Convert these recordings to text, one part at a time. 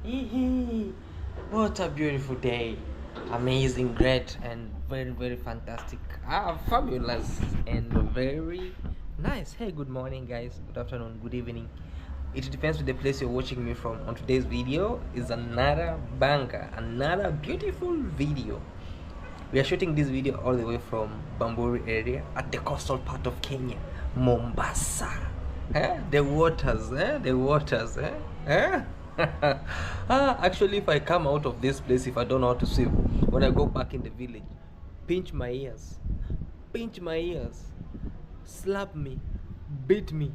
Hee. What a beautiful day. Amazing, great, and very, very fantastic. Fabulous, and very nice. Hey, good morning, guys. Good afternoon, good evening. It depends on the place you're watching me from. On today's video is another banger, another beautiful video. We are shooting this video all the way from Bamburi area at the coastal part of Kenya, Mombasa. The waters, the waters, actually, if I come out of this place, if I don't know how to swim, when I go back in the village, pinch my ears, slap me, beat me,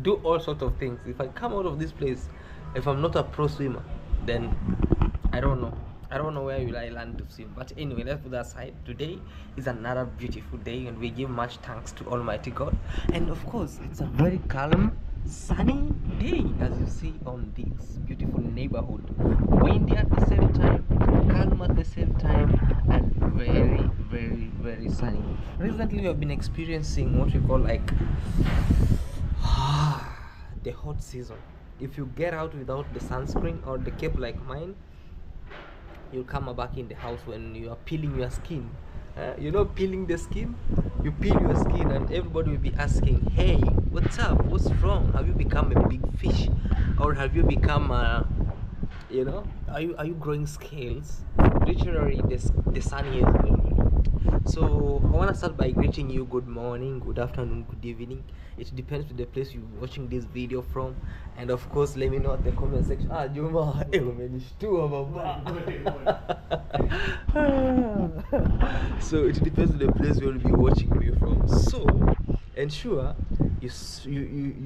do all sorts of things. If I come out of this place, if I'm not a pro swimmer, then I don't know. I don't know where will I learn to swim. But anyway, let's put that aside. Today is another beautiful day, and we give much thanks to Almighty God. And of course, it's a very calm, sunny day, as you see on this beautiful neighborhood. Windy at the same time, calm at the same time, and very, very, very sunny. Recently, we have been experiencing what we call like the hot season. If you get out without the sunscreen or the cape like mine, you'll come back in the house when you are peeling your skin. Peeling the skin, you peel your skin and everybody will be asking, hey, what's up, what's wrong, have you become a big fish, or have you become are you growing scales? Literally, the sun here is very. So I want to start by greeting you good morning, good afternoon, good evening. It depends on the place you're watching this video from, and of course let me know at the comment section. Juma, umenishtua baba. So it depends on the place you'll be watching me from. So ensure you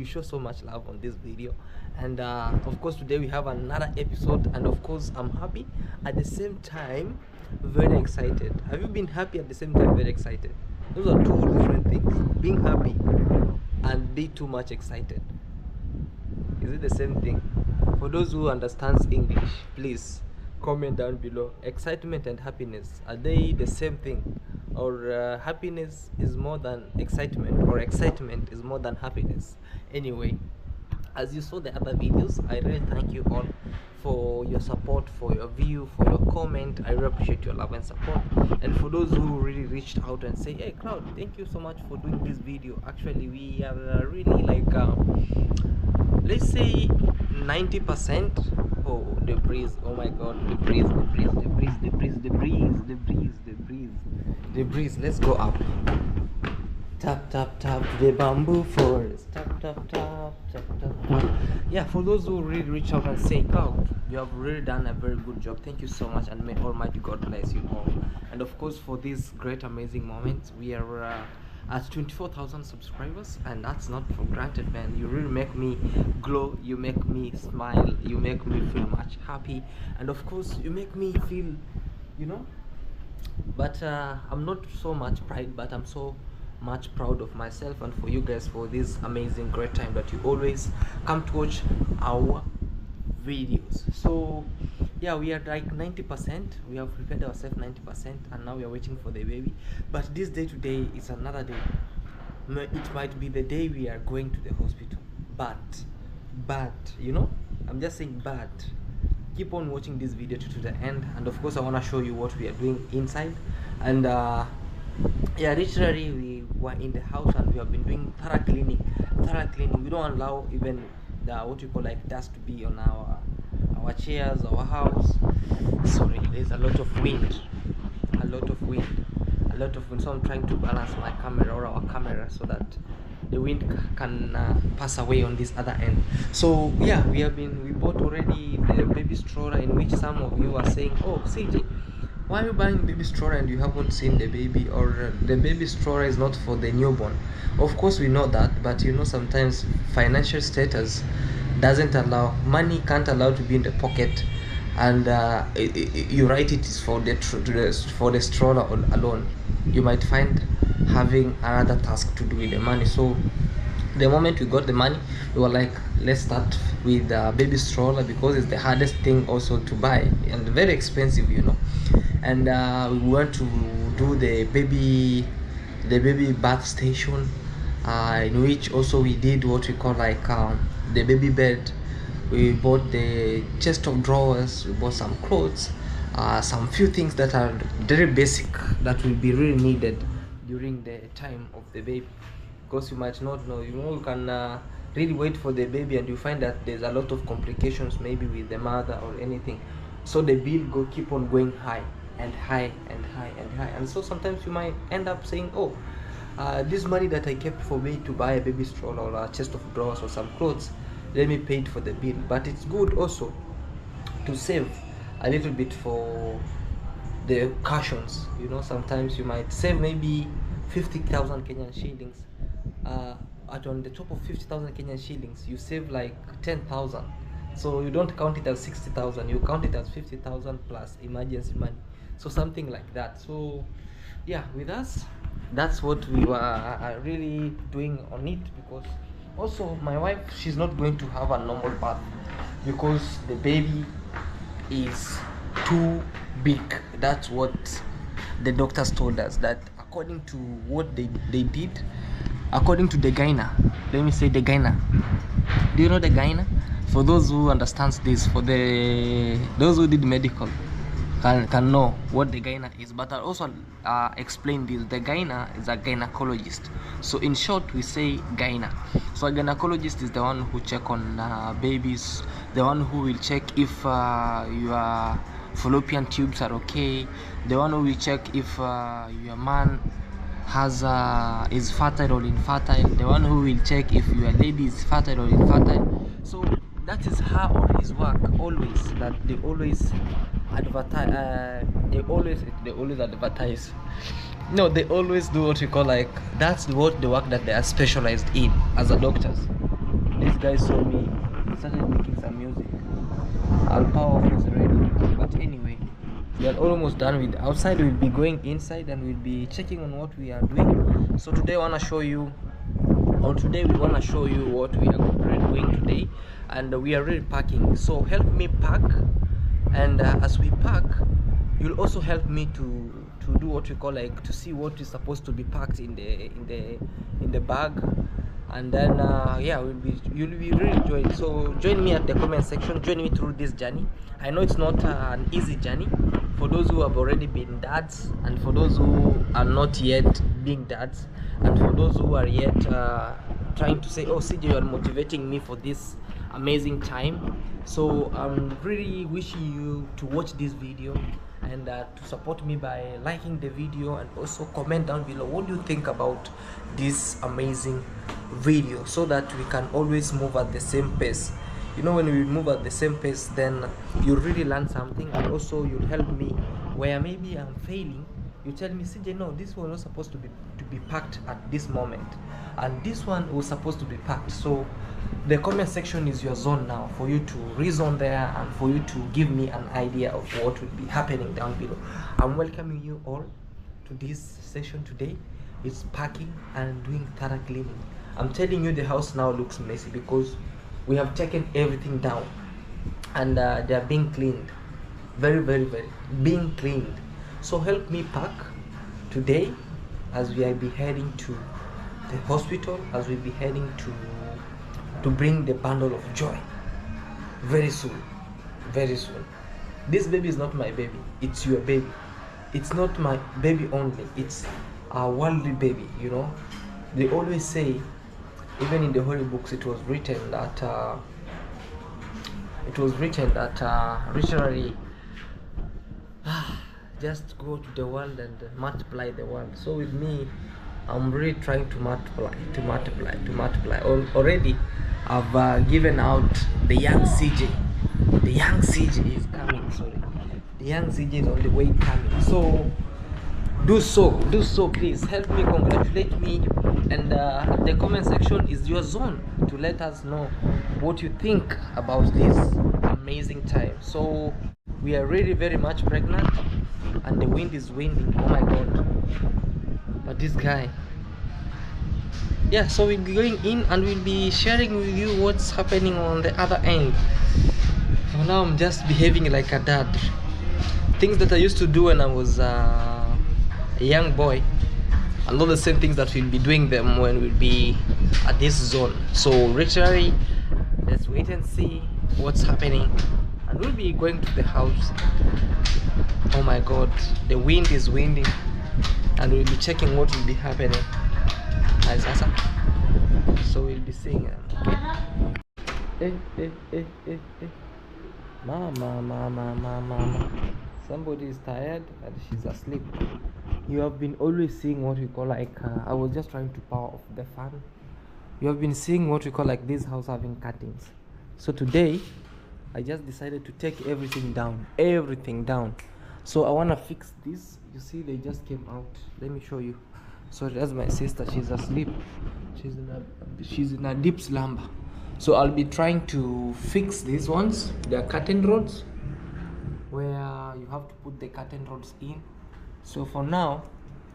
show so much love on this video, and of course today we have another episode, and of course I'm happy at the same time very excited. Have you been happy at the same time very excited? Those are two different things. Being happy and be too much excited, is it the same thing? For those who understands English, please comment down below. Excitement and happiness, are they the same thing, or happiness is more than excitement, or excitement is more than happiness? Anyway, as you saw the other videos, I really thank you all for your support, for your view, for your comment. I really appreciate your love and support. And for those who really reached out and say, hey Claude, thank you so much for doing this video. Actually, we are really like let's say 90%. Oh, the breeze, oh my god, the breeze. Let's go up. Tap tap tap to the bamboo forest. Tap tap tap tap tap tap. Yeah, for those who really reach out and say, "Wow, you have really done a very good job. Thank you so much, and may Almighty God bless you all." And of course, for these great, amazing moments, we are at 24,000 subscribers, and that's not for granted, man. You really make me glow. You make me smile. You make me feel much happy, and of course, you make me feel, But I'm not so much pride, but I'm so much proud of myself and for you guys for this amazing great time that you always come to watch our videos. So yeah, we are like 90%. We have prepared ourselves 90%, and now we are waiting for the baby. But this day today is another day. It might be the day we are going to the hospital, but I'm just saying, but keep on watching this video to the end, and of course I want to show you what we are doing inside. And yeah, literally we were in the house and we have been doing thorough cleaning. We don't allow even the what you call like dust to be on our chairs, our house. Sorry, there's a lot of wind, so I'm trying to balance my camera or our camera so that the wind can pass away on this other end. So yeah, we bought already the baby stroller, in which some of you are saying, oh CJ, why are you buying baby stroller and you haven't seen the baby, or the baby stroller is not for the newborn? Of course we know that, but sometimes financial status doesn't allow, money can't allow to be in the pocket, and you write it is for the stroller alone. You might find having another task to do with the money. So the moment we got the money, we were like, let's start with the baby stroller, because it's the hardest thing also to buy and very expensive, and we want to do the baby bath station, in which also we did what we call like the baby bed, We bought the chest of drawers, we bought some clothes, some few things that are very basic that will be really needed during the time of the baby, because you might not know, you can really wait for the baby and you find that there's a lot of complications maybe with the mother or anything, so the bill keep on going high and high and high and high, and so sometimes you might end up saying, oh, this money that I kept for me to buy a baby stroller or a chest of drawers or some clothes, let me pay it for the bill. But it's good also to save a little bit for the cautions. Sometimes you might save maybe 50,000 Kenyan shillings. At on the top of 50,000 Kenyan shillings, you save like 10,000. So you don't count it as 60,000, you count it as 50,000 plus emergency money. So something like that. So yeah, with us, that's what we were really doing on it, because also my wife, she's not going to have a normal birth because the baby is too big. That's what the doctors told us, that according to what they did, according to the gyna, let me say the gyna. Do you know the gyna? For those who understands this, for those who did medical can know what the gyna is, but I'll also explain this. The gyna is a gynecologist, so in short we say gyna. So a gynecologist is the one who check on babies, the one who will check if your fallopian tubes are okay, the one who will check if your man is fertile or infertile, the one who will check if your lady is fertile or infertile. So that is her or his work always, that they always advertise, they always advertise, no, they always do what we call, like, that's what the work that they are specialized in as a doctors. This guy saw me, started making some music. I'll power off his radio, but anyway, we are almost done with outside. We'll be going inside and we'll be checking on what we are doing. So today we want to show you what we are doing today, and we are really packing. So help me pack, and as we pack, you'll also help me to do what we call, like, to see what is supposed to be packed in the bag, and then yeah, you'll be really enjoying. So join me at the comment section, join me through this journey. I know it's not an easy journey for those who have already been dads, and for those who are not yet being dads, and for those who are yet trying to say, oh, CJ, you are motivating me for this amazing time. So I'm really wishing you to watch this video and to support me by liking the video, and also comment down below what do you think about this amazing video, so that we can always move at the same pace. When we move at the same pace, then you'll really learn something, and also you'll help me where maybe I'm failing. You tell me, CJ, no, this one was supposed to be packed at this moment, and this one was supposed to be packed. So the comment section is your zone now, for you to reason there and for you to give me an idea of what will be happening down below. I'm welcoming you all to this session today. It's packing and doing thorough cleaning. I'm telling you, the house now looks messy because we have taken everything down, and they are being cleaned, very, very, very being cleaned. So help me pack today, as we will be heading to the hospital, as we'll be heading to bring the bundle of joy very soon, very soon. This baby is not my baby, it's your baby. It's not my baby only, it's a worldly baby. They always say, even in the holy books, it was written that literally just go to the world and multiply the world. So with me, I'm really trying to multiply. Already I've given out the young CJ. The young CJ is coming, the young CJ is on the way coming. So do so, please help me, congratulate me, and the comment section is your zone to let us know what you think about this amazing time. So we are really very much pregnant, and the wind is winding, oh my god. But this guy, yeah, so we'll be going in and we'll be sharing with you what's happening on the other end. For now, I'm just behaving like a dad. Things that I used to do when I was a young boy, and not the same things that we'll be doing them when we'll be at this zone. So literally, let's wait and see what's happening, and we'll be going to the house. Oh my god, the wind is winding, and we'll be checking what will be happening. So we'll be seeing Mama. Somebody is tired and she's asleep. You have been always seeing what we call like I was just trying to power off the fan. You have been seeing what we call like this house having curtains. So today I just decided to take everything down. So I want to fix this. You see, they just came out. Let me show you. So that's my sister. She's asleep. She's in a deep slumber. So I'll be trying to fix these ones. They are curtain rods, where you have to put the curtain rods in. So for now,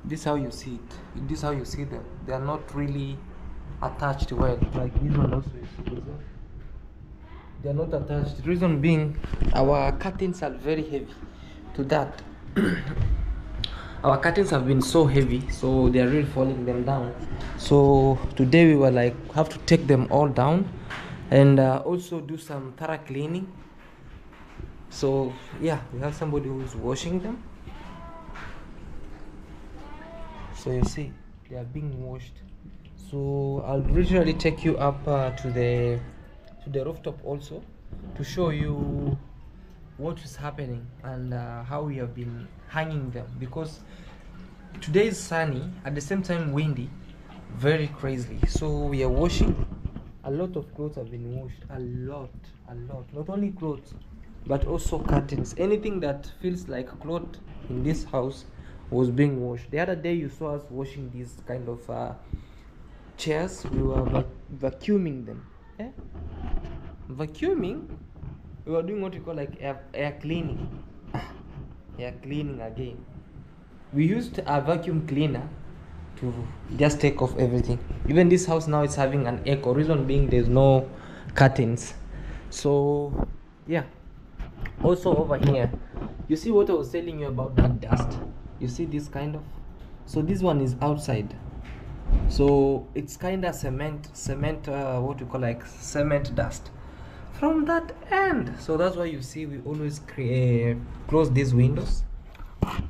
this is how you see it. This is how you see them. They are not really attached well. Like this one also, you see this one. They are not attached. The reason being, our curtains are very heavy. To that, our curtains have been so heavy, so they are really falling them down. So today we were like, have to take them all down, and also do some thorough cleaning. So yeah, we have somebody who is washing them. So you see, they are being washed. So I'll literally take you up to the rooftop also, to show you what is happening and how we have been hanging them, because today is sunny, at the same time windy, very crazily. So we are washing. A lot of clothes have been washed. A lot. Not only clothes, but also curtains. Anything that feels like a cloth in this house was being washed. The other day you saw us washing these kind of chairs. We were vacuuming them. Vacuuming. We were doing what we call like air cleaning. Air cleaning again. We used a vacuum cleaner to just take off everything. Even this house now is having an echo. Reason being, there's no curtains. So yeah. Also over here, you see what I was telling you about that dust. You see this kind of. So this one is outside. So it's kind of cement. What we call like cement dust from that end. So that's why you see we always close these windows.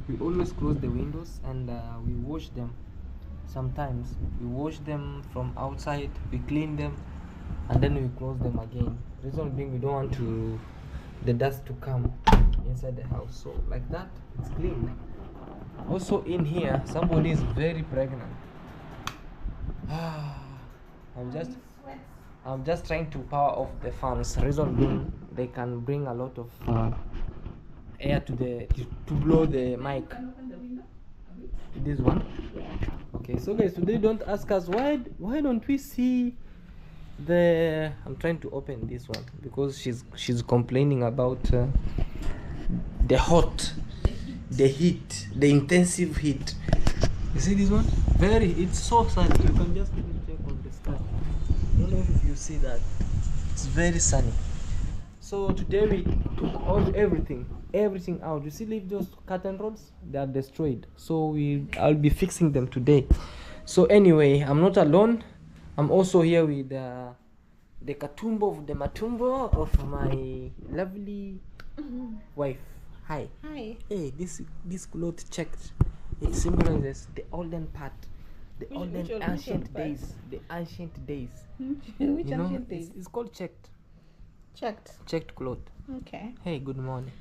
We always close the windows, and we wash them. Sometimes we wash them from outside, we clean them, and then we close them again. Reason being, we don't want the dust to come inside the house. So like that, it's clean. Also in here, somebody is very pregnant. I'm just trying to power off the fans. Reason being, they can bring a lot of air to blow the mic. This one. Okay, so guys, today don't ask us why don't we see the. I'm trying to open this one because she's complaining about the heat, the intensive heat. You see this one? It's so sunny. You can just even check on the sky. I don't know if you see that. It's very sunny. So today we took everything out. You see, leave those curtain rods, they are destroyed. So I'll be fixing them today. So anyway, I'm not alone. I'm also here with the matumbo of my lovely wife. Hi. Hey, this cloth checked. It symbolizes the olden part, the ancient days. Which ancient days? It's called checked. Checked cloth. Okay. Hey, good morning.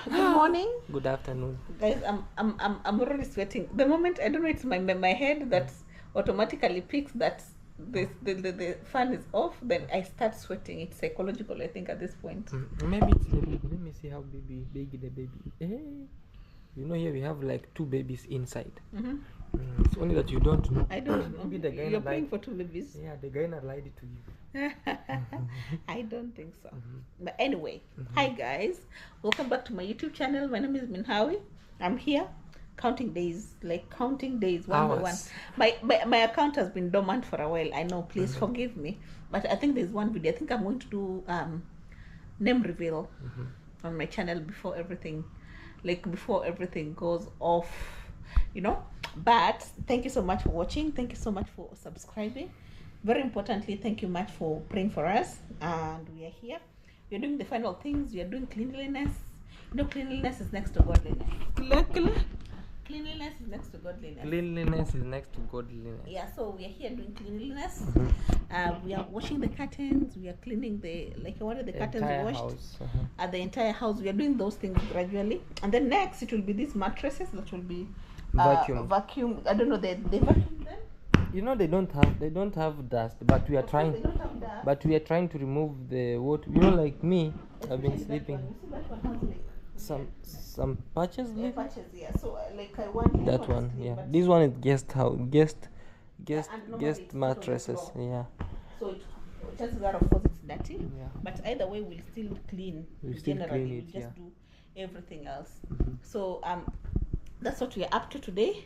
Good morning. Good afternoon. Guys, I'm already sweating. The moment, I don't know, it's my head that automatically picks that the fan is off, then I start sweating. It's psychological, I think, at this point. Maybe it's the baby. Let me see how big the baby. Hey. You know, here we have like 2 babies inside. It's only that you don't know. I don't know. Maybe the guy You're paying for 2 babies. Yeah, the guy not lied to you. I don't think so. But anyway, hi guys, welcome back to my YouTube channel. My name is Minhawi. I'm here counting days one by one. My account has been dormant for a while. I know, please forgive me, but I think there's one video. I think I'm going to do name reveal on my channel before everything goes off, but thank you so much for watching. Thank you so much for subscribing. Very importantly, thank you much for praying for us. and we are here. We're doing the final things. We are doing cleanliness. You know, cleanliness is next to godliness. Cleanliness is next to godliness. Cleanliness is next to godliness. Yeah, so we are here doing cleanliness. Mm-hmm. We are washing the curtains. We are cleaning the what are the curtains Entire washed? house. The entire house. We are doing those things gradually, and then next it will be these mattresses that will be vacuum. I don't know. They vacuum them. You know they don't have dust, but we are trying. They don't have dust. But we are trying to remove the what. You know, like me, I've been sleeping. You see that one has like Some patches. patches, yeah. So like I want That one, yeah. This one is guest house, guest normally it's put on the mattresses, floor. yeah. So chances are, of course, it's dirty. Yeah. But either way, we'll still clean. We'll still Generally, clean it, we'll just yeah. do everything else. Mhm. So that's what we are up to today.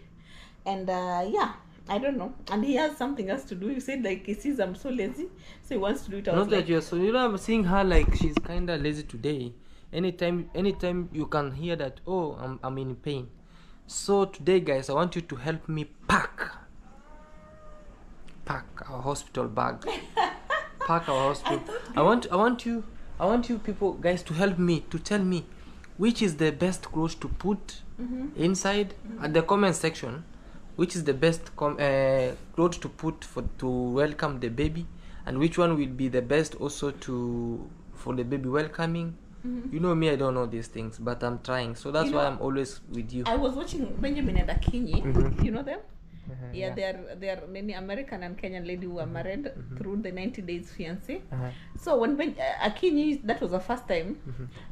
And yeah, I don't know. And he has something else to do. You said like he sees I'm so lazy, so he wants to do it. Not that you're so. You know, I'm seeing her like she's kind of lazy today. Anytime you can hear that. Oh, I'm in pain. So today, guys, I want you to help me pack our hospital bag. Pack our hospital. I want you people, guys, to help me to tell me which is the best clothes to put inside at the comment section. Which is the best clothes to put to welcome the baby, and which one will be the best also for the baby welcoming. You know me, I don't know these things, but I'm trying. So that's why I'm always with you. I was watching Benjamin and Akinyi. You know them? Yeah. They are many American and Kenyan lady who are married through the 90 days fiancé. So when Akinyi, that was her first time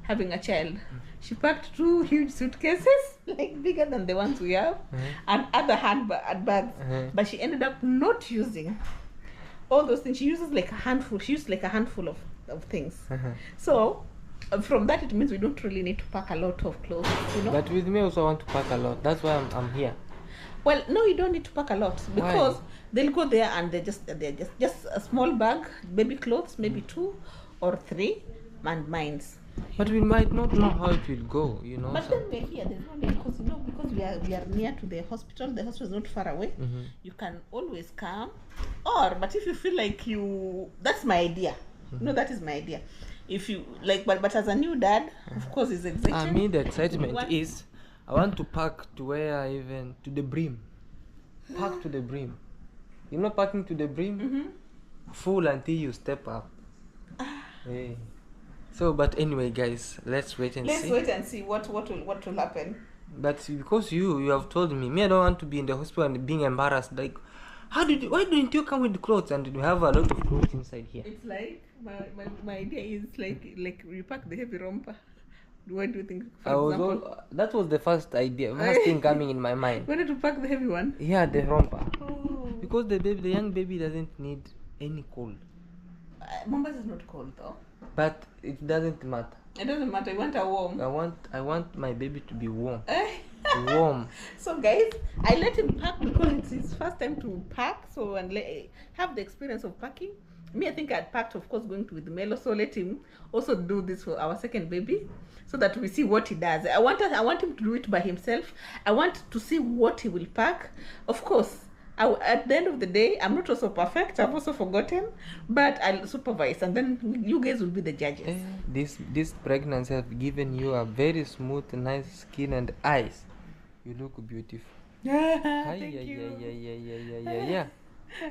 having a child, she packed 2 huge suitcases, like bigger than the ones we have, and other handbags. But she ended up not using all those things. She uses like a handful. She used like a handful of things. So from that, it means we don't really need to pack a lot of clothes, you know. But with me also, I want to pack a lot. That's why I'm here. Well, no, you don't need to pack a lot because they'll go there and they're just a small bag, baby clothes, maybe 2 or 3, and mines. But we might not know how it will go, you know. But then we're here. There's no need because we are near to the hospital. The hospital is not far away. You can always come, but if you feel like that's my idea. No, that is my idea. If you like, but as a new dad, of course, it's exciting. I mean, the excitement is I want to pack to where even to the brim. Pack to the brim. You know, packing to the brim, full until you step up. Hey. So, but anyway, guys, let's wait and see. Let's wait and see what will happen. But because you have told me, I don't want to be in the hospital and being embarrassed. Like, why didn't you come with clothes? And we have a lot of clothes inside here. It's like my idea is like we pack the heavy romper. What do you think? That was the first thing coming in my mind. Wanted to pack the heavy one. Yeah, the romper. Oh. Because the young baby doesn't need any cold. Mombasa is not cold though. But it doesn't matter. It doesn't matter. I want a warm. I want my baby to be warm. Warm. So guys, I let him pack because it's his first time to pack. So have the experience of packing. Me, I think I'd packed, of course, going to with Melo. So let him also do this for our second baby, so that we see what he does. I want him to do it by himself. I want to see what he will pack. Of course, at the end of the day, I'm not also perfect. I've also forgotten, but I'll supervise, and then you guys will be the judges. This pregnancy has given you a very smooth, nice skin and eyes. You look beautiful. Thank you. Yeah.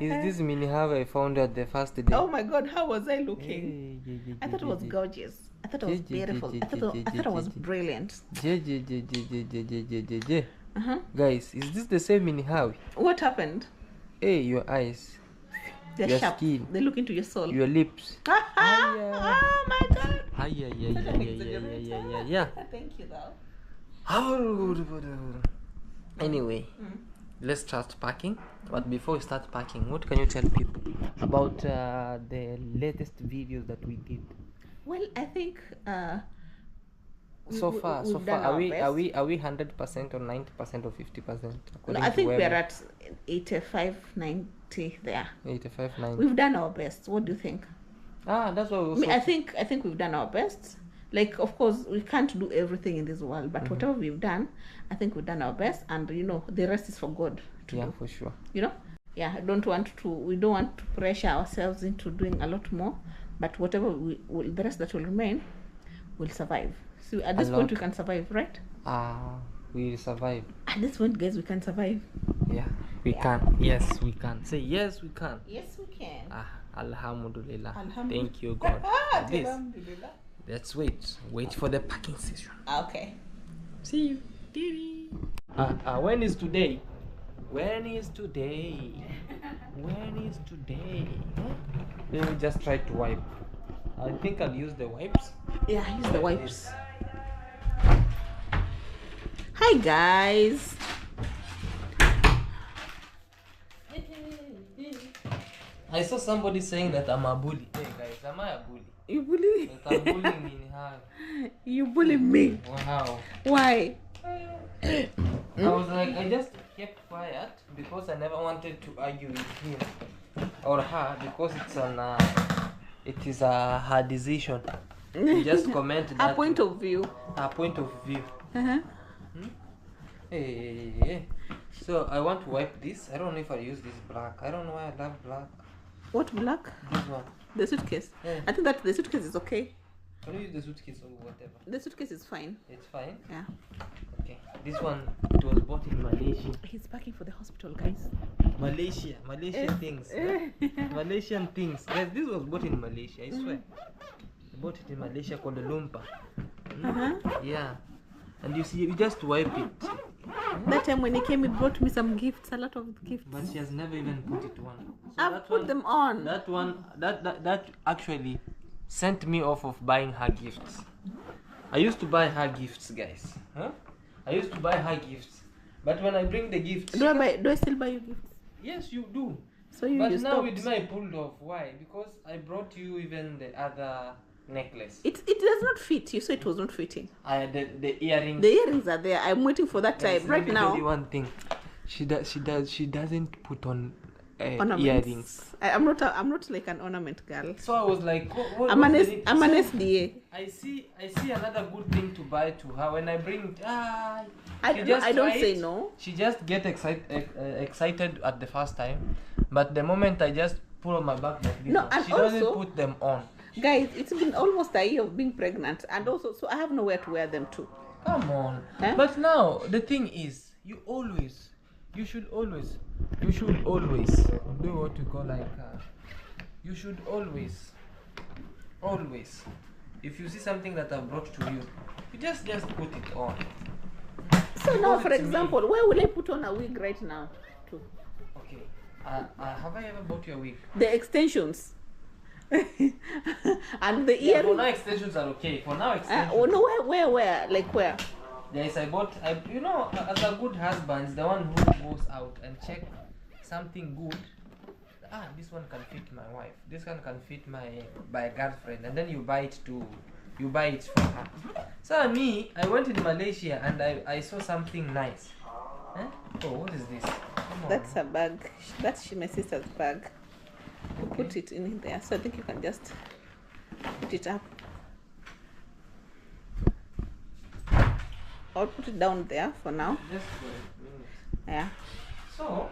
Is this mini how I found at the first day? Oh my God, how was I looking? I thought it was gorgeous. I thought it was beautiful. I thought it was brilliant. Guys, is this the same mini how? What happened? Hey, your eyes. They're your sharp. skin. They look into your soul. Your lips. Oh my God. Yeah. Thank you though. Anyway, let's start packing. But before we start packing, what can you tell people about the latest videos that we did? Well, I think so far, are we 100% or 90% or 50%? No, I think we're at 85, 90 there. 85, 90. We've done our best. What do you think? That's what I think we've done our best. Like, of course, we can't do everything in this world, but whatever we've done, I think we've done our best, and the rest is for God to do. For sure. yeah, we don't want to pressure ourselves into doing a lot more, but whatever the rest that will remain will survive. So at this point we can survive, right? We survive. At this point, guys, we can survive. Yeah, we can. Yes, we can. Say yes, we can. Yes, we can. Alhamdulillah. Alhamdulillah. Thank you, God. for this. Alhamdulillah. Let's wait for the packing session. Okay. See you. When is today? When is today? When is today? Let me just try to wipe. I think I'll use the wipes. Yeah, use the wipes. Hi guys. I saw somebody saying that I'm a bully. Hey guys, am I a bully? You bully? Like I'm bullying in how? You bully me. How? Why? I was like, I just kept quiet because I never wanted to argue with him or her because it is her decision. You just comment that. A point of view. A point of view. Uh-huh. Hey. So I want to wipe this. I don't know if I use this black. I don't know why I love black. What black? This one. The suitcase. Yeah. I think that the suitcase is okay. Can you use the suitcase or whatever? The suitcase is fine. It's fine? Yeah. Okay. This one, it was bought in Malaysia. He's packing for the hospital, guys. Malaysian things. Malaysian things. Guys, this was bought in Malaysia, I swear. I bought it in Malaysia, Kuala Lumpur. Yeah. And you see, you just wipe it. That time when he came, he brought me some gifts, a lot of gifts. But she has never even put it on. So I've put them on. That actually sent me off of buying her gifts. I used to buy her gifts, guys. I used to buy her gifts. But when I bring the gifts... Do I still buy you gifts? Yes, you do. So you But just now stopped. with my pulled off. Why? Because I brought you even the other necklace. It does not fit. You said it was not fitting. The earrings. The earrings are there. I'm waiting for that time. Guys, Right let me now. tell you one thing. She doesn't put on Ornaments. earrings. I'm not like an ornament girl. So I was like, what I'm an what's the need? SDA. I see another good thing to buy to her when I bring it. I don't say no. She just get excited at the first time, but the moment I just put on my back like this, No, and she doesn't also- put them on. Guys, it's been almost a year of being pregnant, and also so I have nowhere to wear them to. Come on. Huh? But now the thing is, you should always do what you call like. You should always. If you see something that I've brought to you, you just put it on. So now, Because for it's me. example, where will I put on a wig right now? To Okay. Have I ever bought you a wig? the extensions. And the Yeah, for earrings. now extensions are okay. For now extensions. Oh no, where? Like where? Yes, as a good husband, the one who goes out and check something good. This one can fit my wife. This one can fit my girlfriend, and then you buy it for her. So me, I went in Malaysia and I saw something nice. Huh? Oh, what is this? Come on. That's a bag. That's my sister's bag. You put it in there, so I think you can just put it up. I'll put it down there for now. Just for a minute. Yeah. So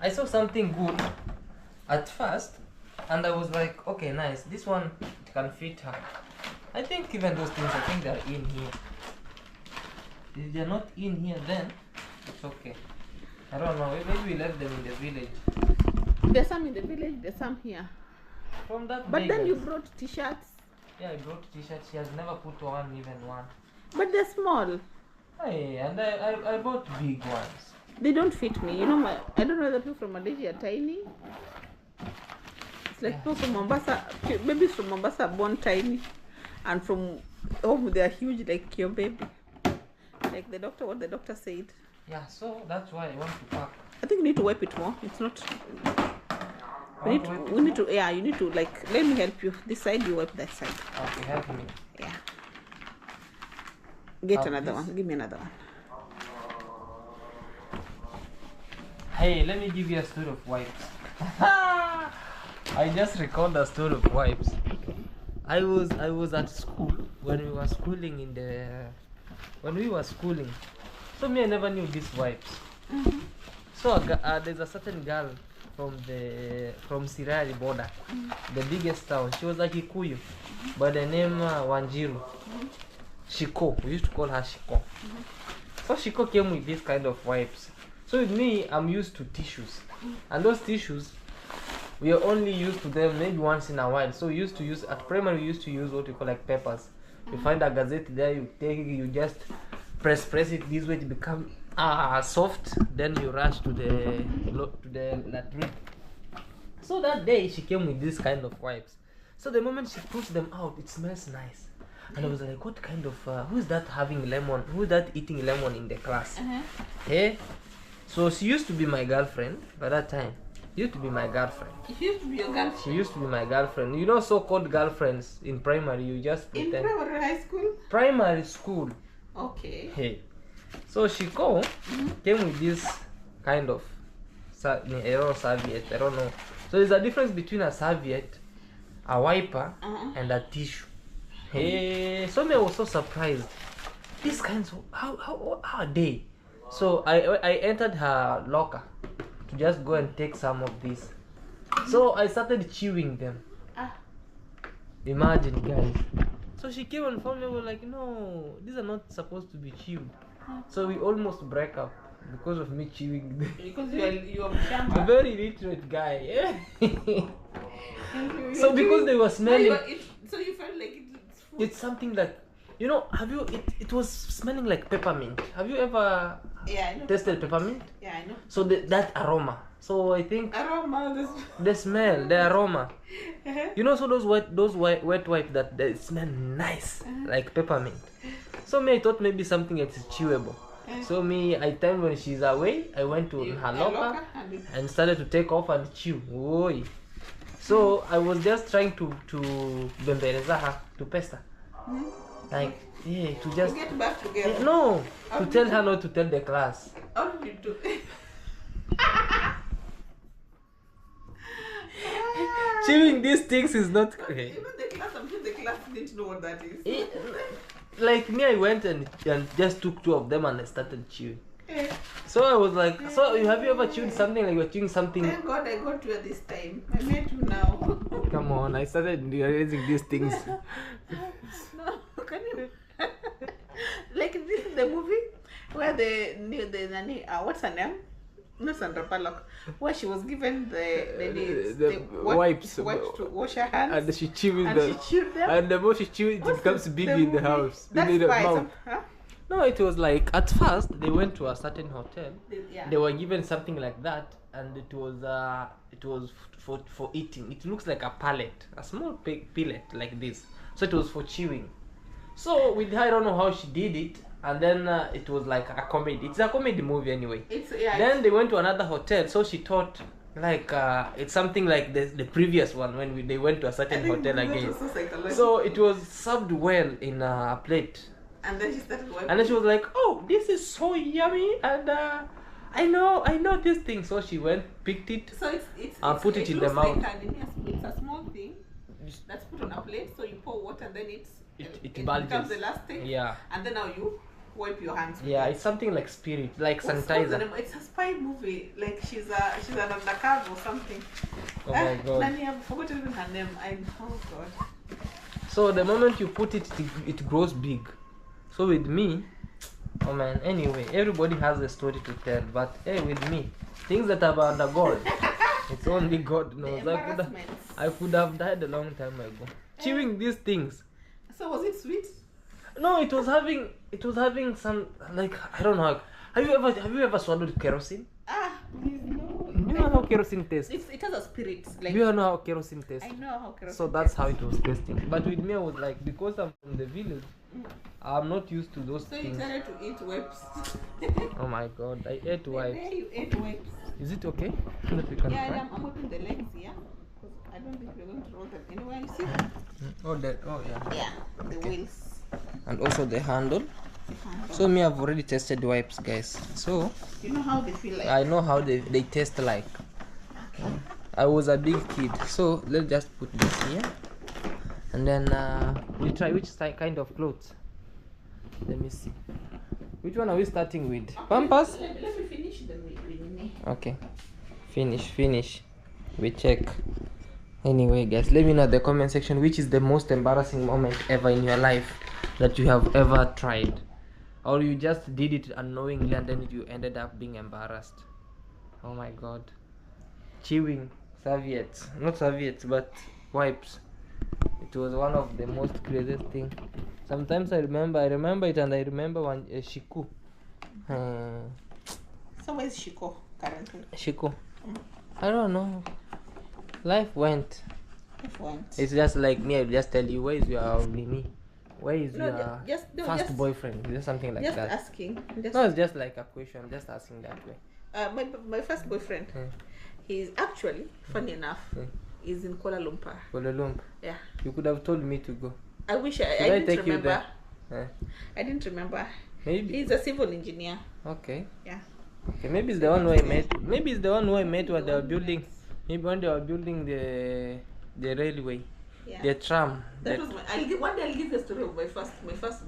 I saw something good at first, and I was like, okay, nice. This one can fit her. I think even those things, I think they're in here. If they're not in here, then it's okay. I don't know. Maybe we left them in the village. There's some in the village. There's some here. From that But day, then you guys. brought t-shirts. Yeah, I brought t-shirts. She has never put on even one. But they're small. Hey, and I bought big ones. They don't fit me. You know, I don't know the people from Malaysia are tiny. It's like people from Mombasa, babies from Mombasa are born tiny. And from home they are huge like your baby. Like what the doctor said. Yeah, so that's why I want to pack. I think you need to wipe it more. It's not. I want to wipe it Yeah, you need to like, let me help you. This side, you wipe that side. Okay, help me. Yeah. Get Have another this? one. Give me another one. Hey, let me give you a story of wipes. I just recalled a story of wipes. I was at school when we were schooling. So me, I never knew these wipes. So there's a certain girl from Sirari border, the biggest town. She was a Kikuyu by the name Wanjiru. Shiko. We used to call her Shiko. So Shiko came with this kind of wipes. So with me, I'm used to tissues, and those tissues, we are only used to them maybe once in a while. So we used to use at primary. We used to use what we call like peppers. You find a gazette there, you take it, you just press it this way to become soft. Then you rush to the latrine. So that day she came with this kind of wipes. So the moment she puts them out, it smells nice. And I was like, what kind of who's that having lemon? Who's that eating lemon in the class? Hey, so she used to be my girlfriend by that time. Used to be my girlfriend. She used to be your girlfriend. She used to be my girlfriend. You know, so-called girlfriends in primary. You just pretend. In primary high school. Primary school. Okay. Hey, so she came with this kind of serviette. I don't know. So there's a difference between a serviette, a wiper, and a tissue. Hey, so I was so surprised. These kinds of how are they? So I entered her locker to just go and take some of these. So I started chewing them. Imagine, guys. So she came and found me. We were like, no, these are not supposed to be chewed. So we almost break up because of me chewing them. Because you are a very illiterate guy. Yeah. So because they were smelling. So you felt like it's something like, you know, it was smelling like peppermint. Have you ever tasted peppermint? Yeah, I know. So that aroma. So I think the smell, the aroma. You know, so those wet wipes that they smell nice, like peppermint. So me, I thought maybe something that is chewable. So me, I time when she's away, I went to her locker and started to take off and chew. Oy. So I was just trying to bembeleza her, to pester. Like, yeah, to just to get back together. No, to tell her not to tell the class. How did you do? Chewing these things is not okay. Even the class, I'm sure the class didn't know what that is. Like me, I went and just took 2 of them and I started chewing. So I was like, so have you ever chewed something like you're chewing something? Thank God I got you at this time. I met you now. Come on, I started realizing these things. No, can you? Like this is the movie where the what's her name? No, Sandra Bullock, where she was given the wipes to wash her hands, and she chewed them, and the more she chewed, it becomes big in the house. That's in the mouth. No, it was like at first they went to a certain hotel. They were given something like that, and it was for eating. It looks like a pallet, a small pellet like this. So it was for chewing. So with her, I don't know how she did it. And then it was like a comedy. It's a comedy movie anyway. Then they went to another hotel, so she thought like it's something like the previous one when they went to a certain hotel again. So it was served well in a plate. And then she started wiping. And then she was like, "Oh, this is so yummy!" And I know this thing. So she went, picked it, and put it in the mouth. It's a small thing that's put on a plate. So you pour water, then it bulges. becomes elastic. Yeah. And then now you wipe your hands. Yeah, it's something like spirit, like sanitizer. It's a spy movie. Like she's an undercover or something. Oh my God. Nani, I've forgotten even her name. Oh God. So the moment you put it, it grows big. So with me, oh man. Anyway, everybody has a story to tell, but hey, with me, things that I've undergone, it's only God knows. I could have died a long time ago. Chewing these things. So was it sweet? No, it was having some, like, I don't know. Have you ever swallowed kerosene? Please no. Do you know how kerosene tastes? It has a spirit. Like, do you know how kerosene tastes? I know how kerosene. So that's how it was tasting. But with me, I was like, because I'm from the village, I'm not used to those things. So you started to eat wipes. Oh my God, I ate wipes. Yeah, you ate wipes. Is it okay? I'm opening the legs here. I don't think we're going to roll them anywhere. You see? Oh yeah. Yeah, the wheels. And also the handle. So me, I've already tested wipes, guys. So you know how they feel like. I know how they taste like. Okay. I was a big kid, so let's just put this here, and then we try which kind of clothes. Let me see. Which one are we starting with? Pampers? Let me finish then we Okay. Finish. We check. Anyway, guys, let me know in the comment section which is the most embarrassing moment ever in your life that you have ever tried. Or you just did it unknowingly and then you ended up being embarrassed. Oh my god. Chewing serviettes. Not serviettes, but wipes. It was one of the most craziest thing. Sometimes I remember it, and I remember one Shiku. So where's Shiko currently? Shiku. I don't know. Life went. F1. It's just like me. I'll just tell you, where is your Nini? Where is your first boyfriend? Just something like just that. Asking. No, it's just like a question. I'm just asking that way. My first boyfriend. He's actually, funny enough, is in Kuala Lumpur. Kuala Lumpur. Yeah. You could have told me to go. I wish I didn't take remember. You there? I didn't remember. Maybe. He's a civil engineer. Okay. Yeah. Okay, maybe it's the one who I met. Maybe it's the one who I met when they were building. Maybe when they were building the railway, Yeah. the tram. That was one day I'll give you a story of my first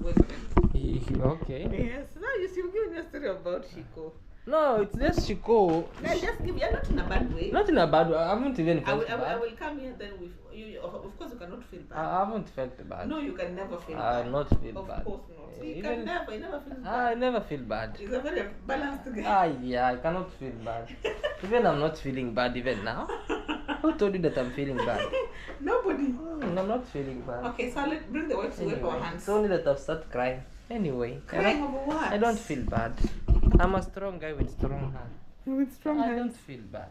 boyfriend. Okay. Yes. Now you see, give me a story about Shiko. No, it's just Shiko. I'll just give you, not in a bad way. Not in a bad way. I haven't even I felt will bad. come here then with you. Of course, you cannot feel bad. I haven't felt bad. No, you can never feel I bad. not feel Of bad. course not. You Even- never feel bad. I never feel bad. He's a very balanced guy. Yeah, I cannot feel bad. Even I'm not feeling bad even now. Who told you that I'm feeling bad? Nobody. I'm not feeling bad. Okay, so let's bring the wipes to wipe our Anyway, hands. it's only that I've started crying. Anyway, Crying over what? I don't feel bad. I'm a strong guy with strong hands. With strong I hands. don't feel bad.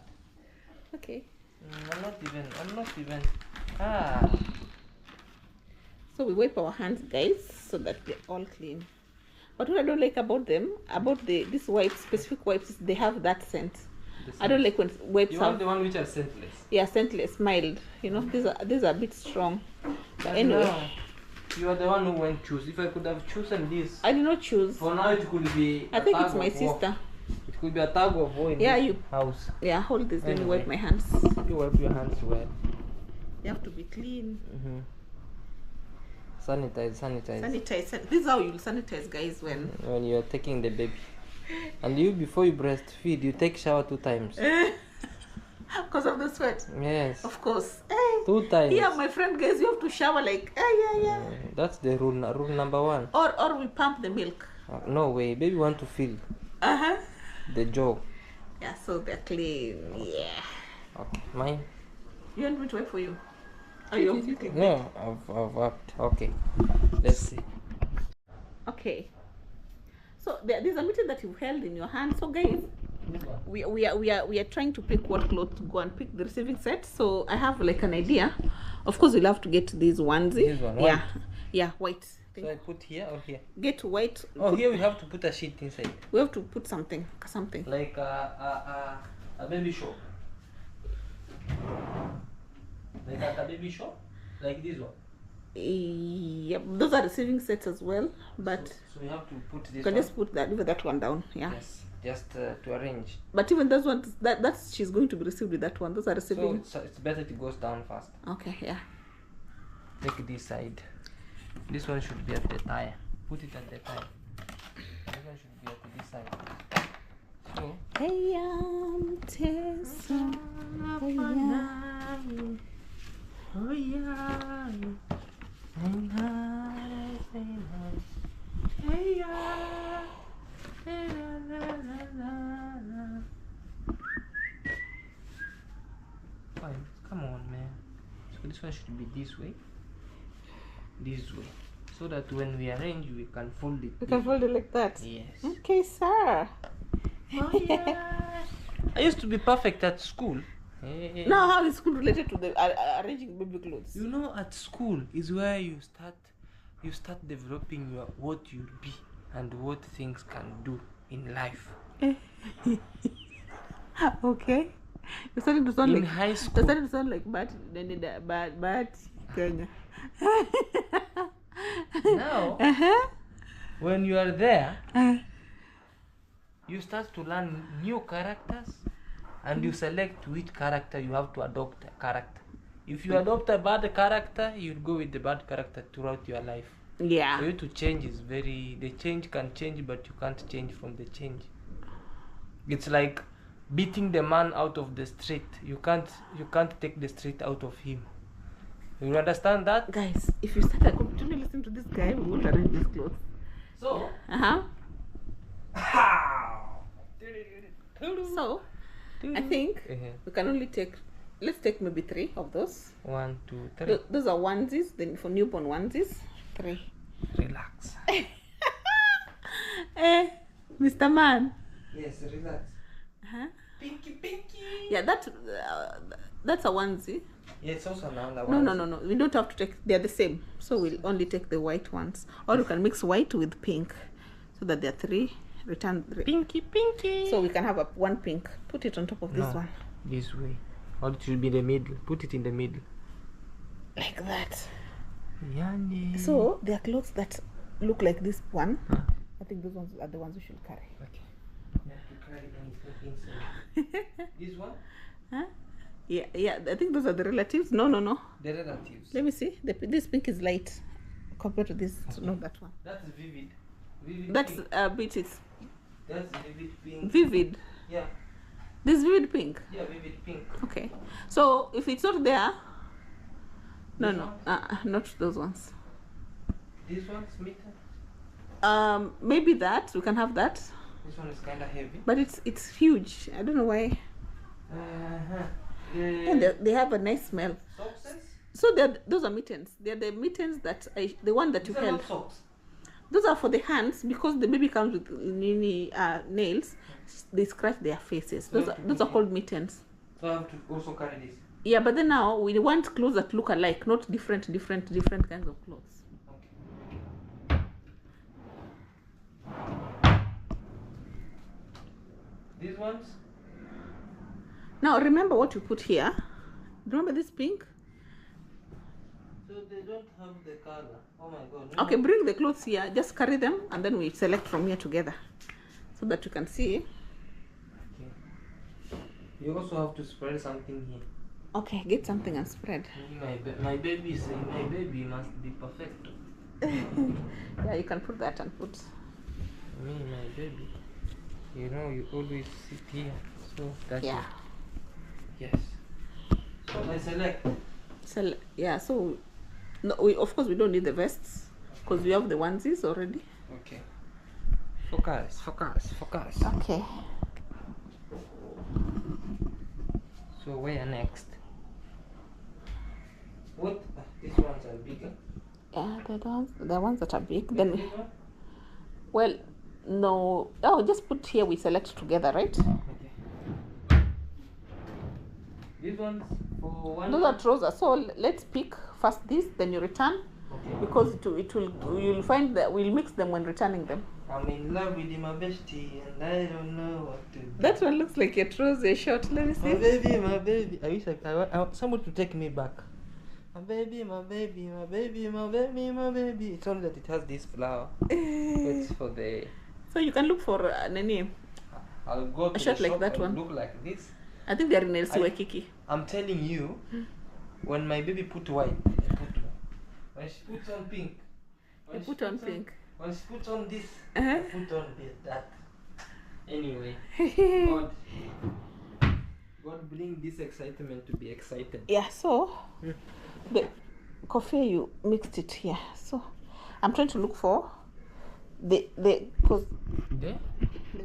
Okay. I'm not even. Ah. So we wipe our hands, guys, so that they're all clean. But what I don't like about them, about these wipes, specific wipes, is they have that scent. I don't like when wipes You want have, the one which are scentless? yeah, scentless, mild. You know, these are a bit strong. But anyway, No. You are the one who went choose. If I could have chosen this, I did not choose. for now it could be. I a think tug it's my of war. sister. It could be a tug of war in Yeah, this you- house. Yeah, hold this. Let me Anyway. wipe my hands. You wipe your hands well. You have to be clean. Sanitize. Sanitize. This is how you sanitize, guys, when. When you're taking the baby. And you, before you breastfeed, you take shower 2 times. Because of the sweat. Yes. Of course. Hey. 2 times. Yeah, my friend, guys, you have to shower like, yeah. That's the rule number 1. Or we pump the milk. No way. Baby want to feel the jaw. Yeah, so they're clean. Yeah. Okay. Mine? You want me to wait for you? Are you okay? No, I've worked. Okay. Let's see. Okay. So there's a meeting that you've held in your hand. So guys, we are trying to pick what clothes to go and pick the receiving set. So I have like an idea. Of course, we'll have to get these onesie. This one, Yeah. Yeah, white. So I put here or here? Get white. Oh, here we have to put a sheet inside. We have to put something. Like a baby show. Like at a baby show? Like this one. Yeah, those are receiving sets as well. But So we have to put this you can one. just put that one down. Yeah. Yes. Just to arrange. But even those ones, that's she's going to be received with that one. Those are receiving. So it's better it goes down first. Okay, yeah. Take this side. This one should be at the tire. Put it at the tire. This one should be at this side. So. Hey, Tessa. Oh yeah. Hey yeah. Fine, come on, man. So this one should be this way, so that when we arrange, we can fold it. You can fold it like that. Yes. Okay, sir. Oh yeah. I used to be perfect at school. Hey. Now, how is school related to the arranging baby clothes? You know, at school is where you start developing what you'll be and what things can do in life. Okay. You're starting to sound In like high You're school. starting to sound like bad Kenya. Now, when you are there, you start to learn new characters, and you select which character you have to adopt a character. If you adopt a bad character, you'll go with the bad character throughout your life. Yeah. For you to change is the change can change, but you can't change from the change. It's like beating the man out of the street. You can't take the street out of him. You understand that? Guys, if you start a continue listening to this guy, we won't arrange these clothes. So So I think we can only take, let's take maybe 3 of those. 1, 2, 3. Those are onesies, then for newborn onesies, 3. Relax. Mr. Man. Yes, relax. Pinky. Yeah, that's a onesie. Yeah, it's also another one. No. We don't have to take. They're the same, so we'll only take the white ones, or you can mix white with pink, so that there are 3. Return pinky. So we can have one pink. Put it on top of this one. This way. Or it should be in the middle. Put it in the middle. Like that. Yanni. So there are clothes that look like this one. I think those ones are the ones we should carry. Okay. You have to carry anything inside. This one? Yeah. I think those are the relatives. No. The relatives. Let me see. This pink is light compared to this. Okay. No, that one. That's vivid. That's bit. That's vivid pink. Vivid. Yeah. This vivid pink. Yeah, vivid pink. Okay. So if it's not there, no, not those ones. This one's meter. Maybe that we can have that. This one is kind of heavy. But it's huge. I don't know why. And they have a nice smell. Socks? So those are mittens. They're the mittens that the one that you held. Socks. Those are for the hands, because the baby comes with nails. They scratch their faces. Those are called mittens. So I have to also carry this. Yeah, but then now we want clothes that look alike, not different kinds of clothes. Okay. These ones? Now remember what you put here. Remember this pink? So they don't have the color. Oh my god. No. Okay, bring the clothes here. Just carry them, and then we select from here together, so that you can see. Okay. You also have to spread something here. Okay, get something and spread. My baby must be perfect. Yeah, you can put that and put. My baby. You know, you always sit here. So that's yeah. It. Yes. So I select. Yeah, so no, of course we don't need the vests, because we have the onesies already. Okay. Focus. Okay. So where next? What? These ones are bigger. Yeah, the ones that are big. Then well, no. Oh, just put here. We select together, right? Okay. These ones for one. Those are trousers. So let's pick first this, then you return. Okay. Because you'll find that we'll mix them when returning them. I'm in love with my bestie and I don't know what to do. That one looks like a trouser short. Let me see. My baby. I wish I want someone to take me back. My baby. It's only that it has this flower. It's for the. So you can look for name. I'll go to a shirt the like shop that and one. look like this. I think they're in El Siwakiki. I'm telling you, when my baby put white, I put one. When she puts on pink, I put on pink. When she puts on this, I put on that. Anyway, God bring this excitement to be excited. Yeah, so the coffee you mixed it here. So I'm trying to look for the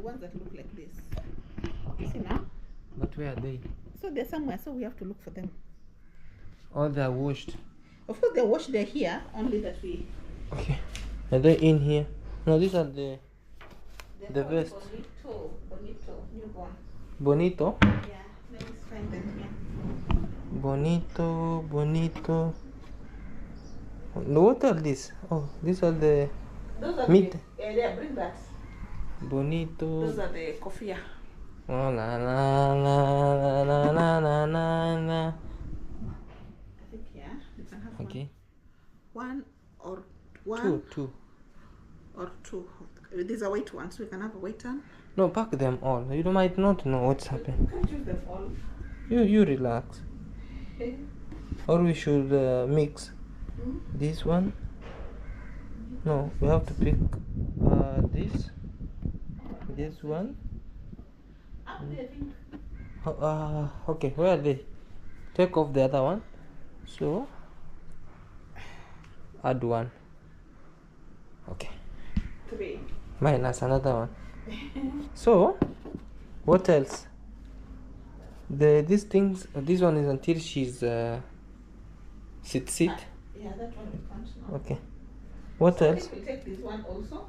ones that look like this. You see now? But where are they? So they're somewhere, so we have to look for them. Oh, they're washed. Of course they're washed, they're here, only that we... Okay. Are they in here? No, these are the vest. Bonito, newborn. Bonito? Yeah, let me find them here. Bonito. No, what are these? Oh, these are the Those are meat. Yeah, bring that. Bonito. Those are the coffee. Oh, la la la la la la la la. I think, yeah, you can have okay. One. Two. Or two. These are white ones, so we can have a white one. No, pack them all. You might not know what's happening. Can't use them all. You relax. Okay. Or we should mix this one No, we have to pick this one. Okay, where are they? Take off the other one. So add one. Okay. 3. Minus another one. So what else? These things. This one is until she's sit. Yeah, that one we can't now. Okay. What So I else? think we'll take this one also,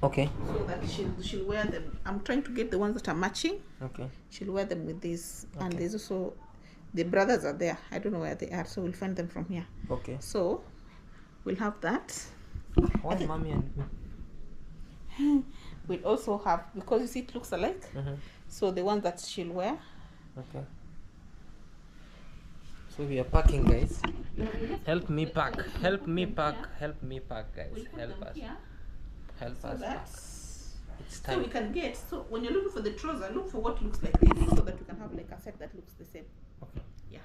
Okay. so that she'll wear them. I'm trying to get the ones that are matching. Okay. She'll wear them with this, and Okay. there's also the brothers are there. I don't know where they are, so we'll find them from here. Okay. So we'll have that. Why mommy and me? We'll also have, because you see it looks alike, so the ones that she'll wear. Okay. So we are packing, guys. Help me pack. Help me pack. Help me pack, guys. We'll put Help them us. here, Help so us pack. that It's so we time. can get. So when you're looking for the trouser, look for what looks like this, so that we can have like a set that looks the same. Okay. Yeah.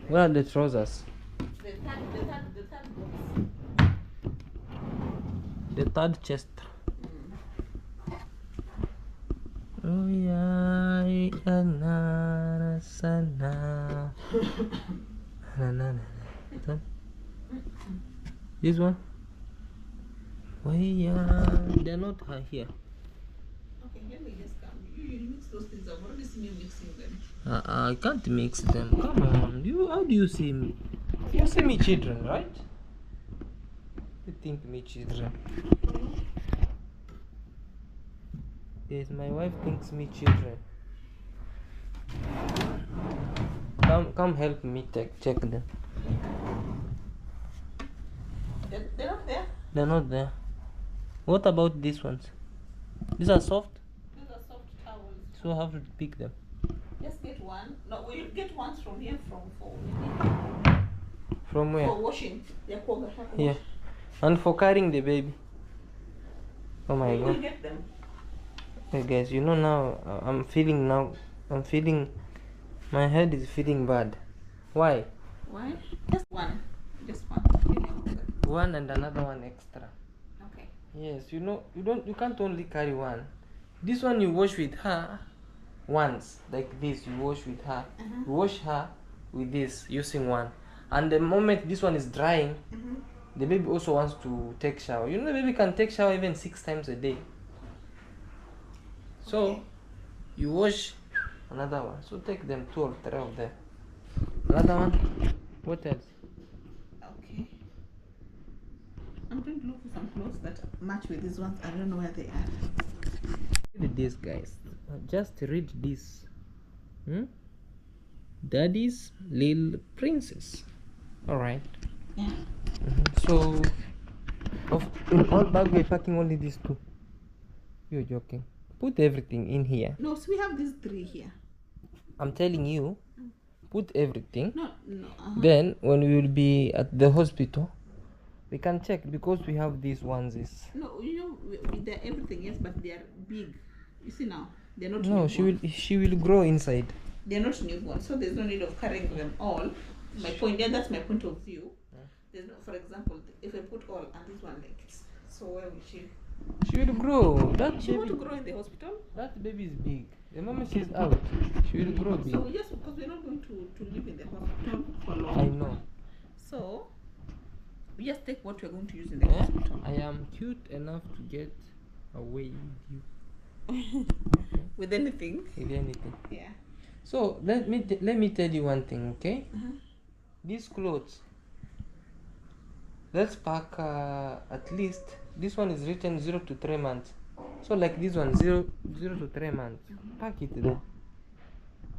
Where are the trousers? The third box. The third chest. Oh yeah, na sana. Na. This one. Oh yeah, they're not here. Okay, let me just come. You mix those things. I've already seen you mixing them. I can't mix them. Come on, how do you see me? You see me children, right? You think me children? Yes, my wife thinks me children. Come help me check them. They're not there. They're not there. What about these ones? These are soft, These are soft towels. so I have to pick them. Just get one. No, we'll get ones from here for From where? washing. They're called Yeah. And for carrying the baby. Oh my We will god. get them. Hey guys, you know now I'm feeling my head is feeling bad. Why? Why? Just one. Just one. Give me a moment. One and another one extra. Okay. Yes, you can't only carry one. This one you wash with her once, like this, you wash with her. You wash her with this using one. And the moment this one is drying, the baby also wants to take shower. You know the baby can take shower even 6 times a day. So Okay. you wash another one. So take them 2 or 3 of them. Another one. What else? Okay. I'm going to look for some clothes that match with these ones. I don't know where they are. Read this, guys. Just read this. Daddy's Little Princess. Alright. Yeah. So in all bag we're packing only these 2. You're joking. Put everything in here. No, so we have these 3 here. I'm telling you, put everything. No. Then when we will be at the hospital, we can check because we have these onesies. No, you know, they're everything, yes, but they are big. You see now, they're not. No, newborn. she will grow inside. They're not newborn, so there's no need of carrying them all. My point, yeah, that's my point of view. There's no, for example, if I put all and this one like this, so where will she? She will grow. She want to grow in the hospital. That baby is big. The moment she's out, she will grow big. So we just, because we're not going to live in the hospital for long. I know. So we just take what we're going to use in the hospital. I am cute enough to get away with you. With anything. With anything. Yeah. So let me tell you one thing, okay? These clothes, let's pack at least, this one is written 0 to 3 months, so like this one 0 to 3 months. Pack it there.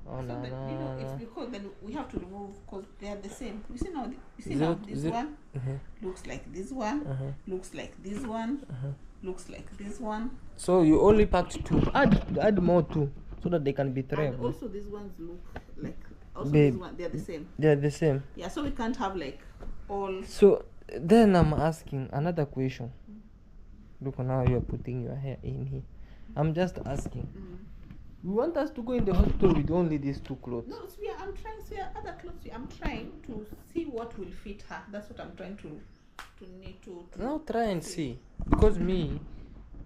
Oh, So that, you know, it's because then we have to remove, because they are the same. You see now, now this one looks like this one, looks like this one, looks like this one. So you only packed 2. Add more 2 so that they can be 3. And also these ones look like, also Babe, this one, they're the same. they're the same. Yeah, so we can't have like all. So then I'm asking another question. Look, now you're putting your hair in here. I'm just asking. You want us to go in the hospital with only these 2 clothes? No, so I'm trying. So other clothes. I'm trying to see what will fit her. That's what I'm trying to Now try and see. Because me,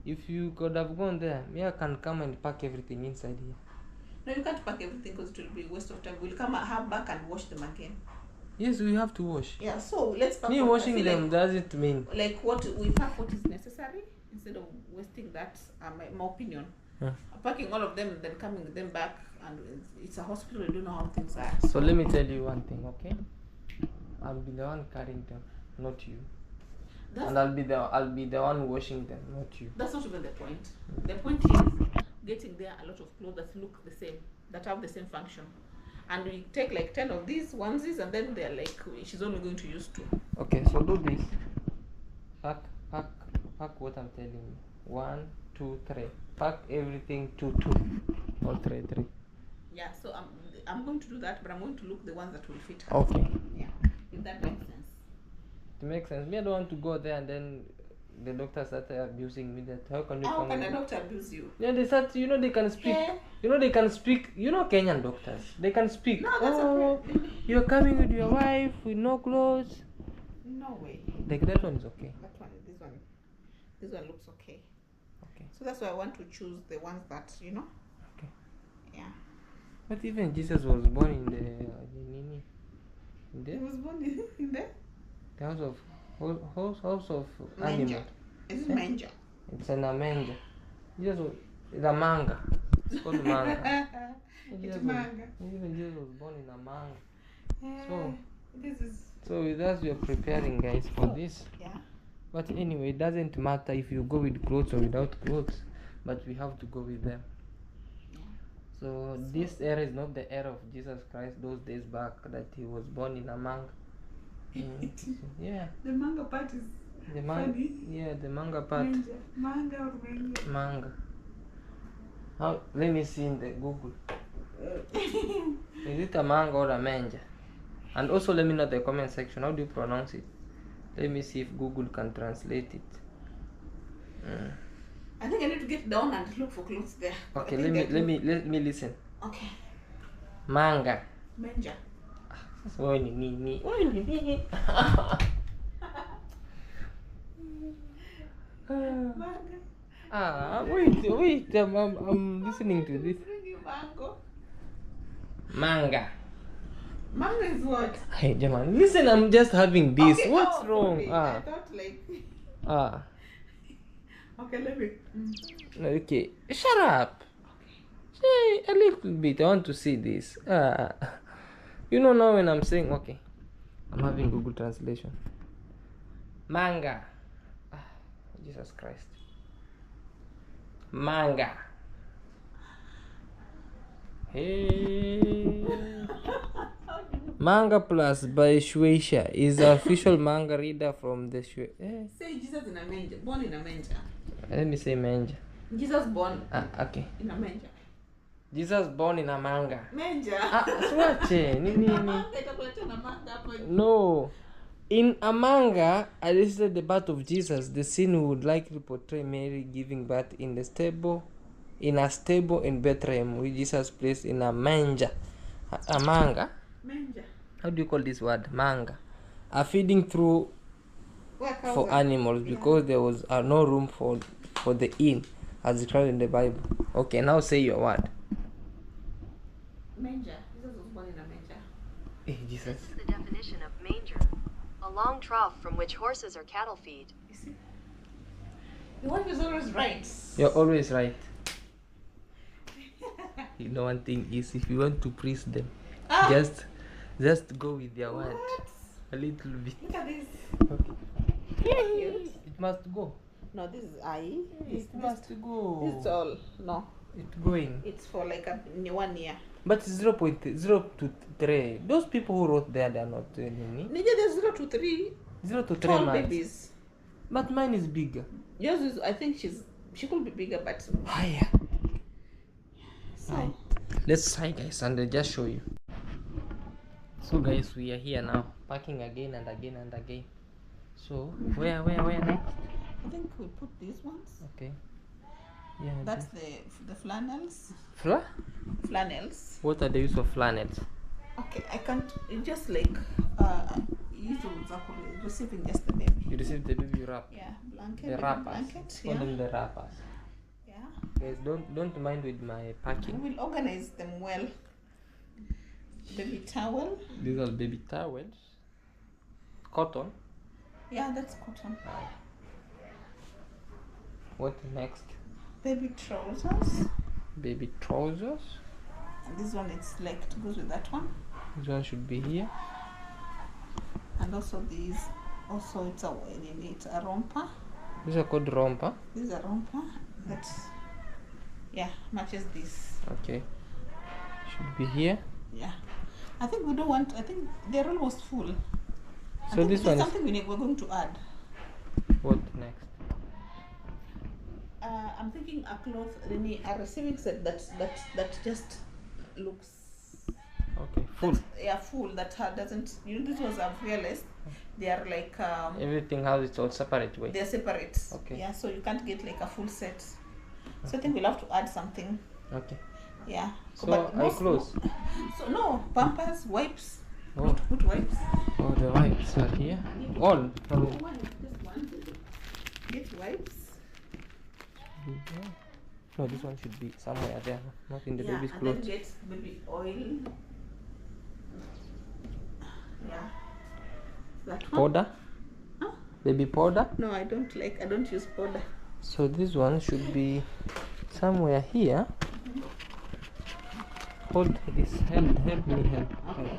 if you could have gone there, me I can come and pack everything inside here. No, you can't pack everything because it will be a waste of time. We'll come and have back and wash them again. Yes, we have to wash. Yeah, so let's pack. Me what- I washing feel them like, doesn't mean. like what we pack what is necessary instead of wasting that. My opinion. Yeah. Packing all of them and then coming them back, and it's a hospital. You don't know how things are. So let me tell you one thing, okay? I'll be the one carrying them, not you. And I'll be the one washing them, not you. That's not even the point. The point is getting there a lot of clothes that look the same, that have the same function. And we take like 10 of these onesies, and then they're like, she's only going to use 2. Okay, so do this. Pack what I'm telling you. 1, 2, 3. Pack everything 2, 2. Or 3, 3. Yeah, so I'm going to do that, but I'm going to look the ones that will fit her. Okay. Yeah, if that makes sense. It makes sense. Me, I don't want to go there and then the doctor started abusing me. That how can you How come? can a doctor abuse you? Yeah, they start. You know they can speak. Yeah. You know they can speak. You know Kenyan doctors. They can speak. No, that's okay. You're coming with your wife with no clothes. No way. Like that one is okay. This one looks okay. Okay. So that's why I want to choose the ones that, you know. Okay. Yeah. But even Jesus was born in the He was born in there. the house of Manger. animal. Is it Yeah. manger? It's in a manger. Jesus was it's a manga. It's called manga. It's manga. Even Jesus was born in a manga. Yeah. This is. So with us we are preparing guys for this. Yeah. But anyway, it doesn't matter if you go with clothes or without clothes, but we have to go with them. So this era is not the era of Jesus Christ those days back that he was born in a manga. So, yeah. The manga part is The manga. funny. Yeah, the manga part. Manga or manga? Manga. How? Let me see in the Google. Is it a manga or a manger? And also let me know the comment section. How do you pronounce it? Let me see if Google can translate it. I think I need to get down and look for clothes there. Okay, let me listen. Okay. Manga. Manger. Manga. Wait, I'm listening to this. Mango. Manga. Manga is what? Hey, Jaman, listen, I'm just having this. Okay, What's oh, wrong? okay. I thought like. Okay, let me. Okay, shut up. Say a little bit. I want to see this. You know now when I'm saying okay, I'm having Google translation. Manga. Jesus Christ. Manga. Hey. Manga Plus by Shueisha is the official manga reader from the Say Jesus in a manger. Born in a manger. Let me say manger. Jesus born Okay. in a manger. Jesus born in a manga. Manger. Swache, nini. Manga itakuleta na manga hapo. No. In a manga, I listed the birth of Jesus. The scene would likely portray Mary giving birth in a stable in Bethlehem, with Jesus placed in a manger. A manga? Manger. How do you call this word? Manga. A feeding through for animals because there was no room for the inn as described in the Bible. Okay, now say your word. Manger. Jesus was born in a manger. Hey, Jesus. This is the definition of manger. A long trough from which horses or cattle feed. You see? The wife is always right. You're always right. You know one thing is if you want to praise them, just go with their word. A little bit. Look at this. Okay. It must go. No, this is I. It must go. It's all. No. It's going. It's for like 1 year. But 0.0 to 3. Those people who wrote there, they are not Nini. Nija, there's 0 to 3. 0 to 3 Tall months. babies. But mine is bigger. Yours is, I think she could be bigger, but. Higher. So. Hi. Let's try, guys, and I'll just show you. So, guys, we are here now, packing again and again and again. So, where next? I think we put these ones. Okay. Yeah. That's the flannels. Flannels? What are the use of flannels? Okay, I can't. It's just like hizo za receiving just the baby. You receive the baby wrap. Yeah, blanket. The baby wrappers. blanket. Call Yeah. them the wrappers. Yeah. Guys, don't mind with my packing. We will organize them well. Baby towel. These are baby towels. Cotton. Yeah, that's cotton. What next? Baby trousers. Baby trousers. And this one, it's like it goes with that one. This one should be here. And also these. Also, it's a romper. These are called romper. This is a romper. That's matches this. Okay. Should be here. Yeah. I think we don't want. I think they're almost full. So this one is something we're going to add. what next? I'm thinking a cloth, a receiving set that just looks Okay, full. full. That doesn't. This was a fearless. They are like Everything has its own separate way. they're separate. Okay. Yeah, so you can't get like a full set. So I think we'll have to add something. Okay. Yeah. So I close. So no pampers, wipes. Oh. Put wipes. Oh, the wipes are here. All. Probably. Just one. Get wipes. No, this one should be somewhere there, not in the baby's and clothes. then get baby oil. Yeah. That one. Powder. Huh? Baby powder. No, I don't use powder. So this one should be somewhere here. Hold this. Help me. Okay.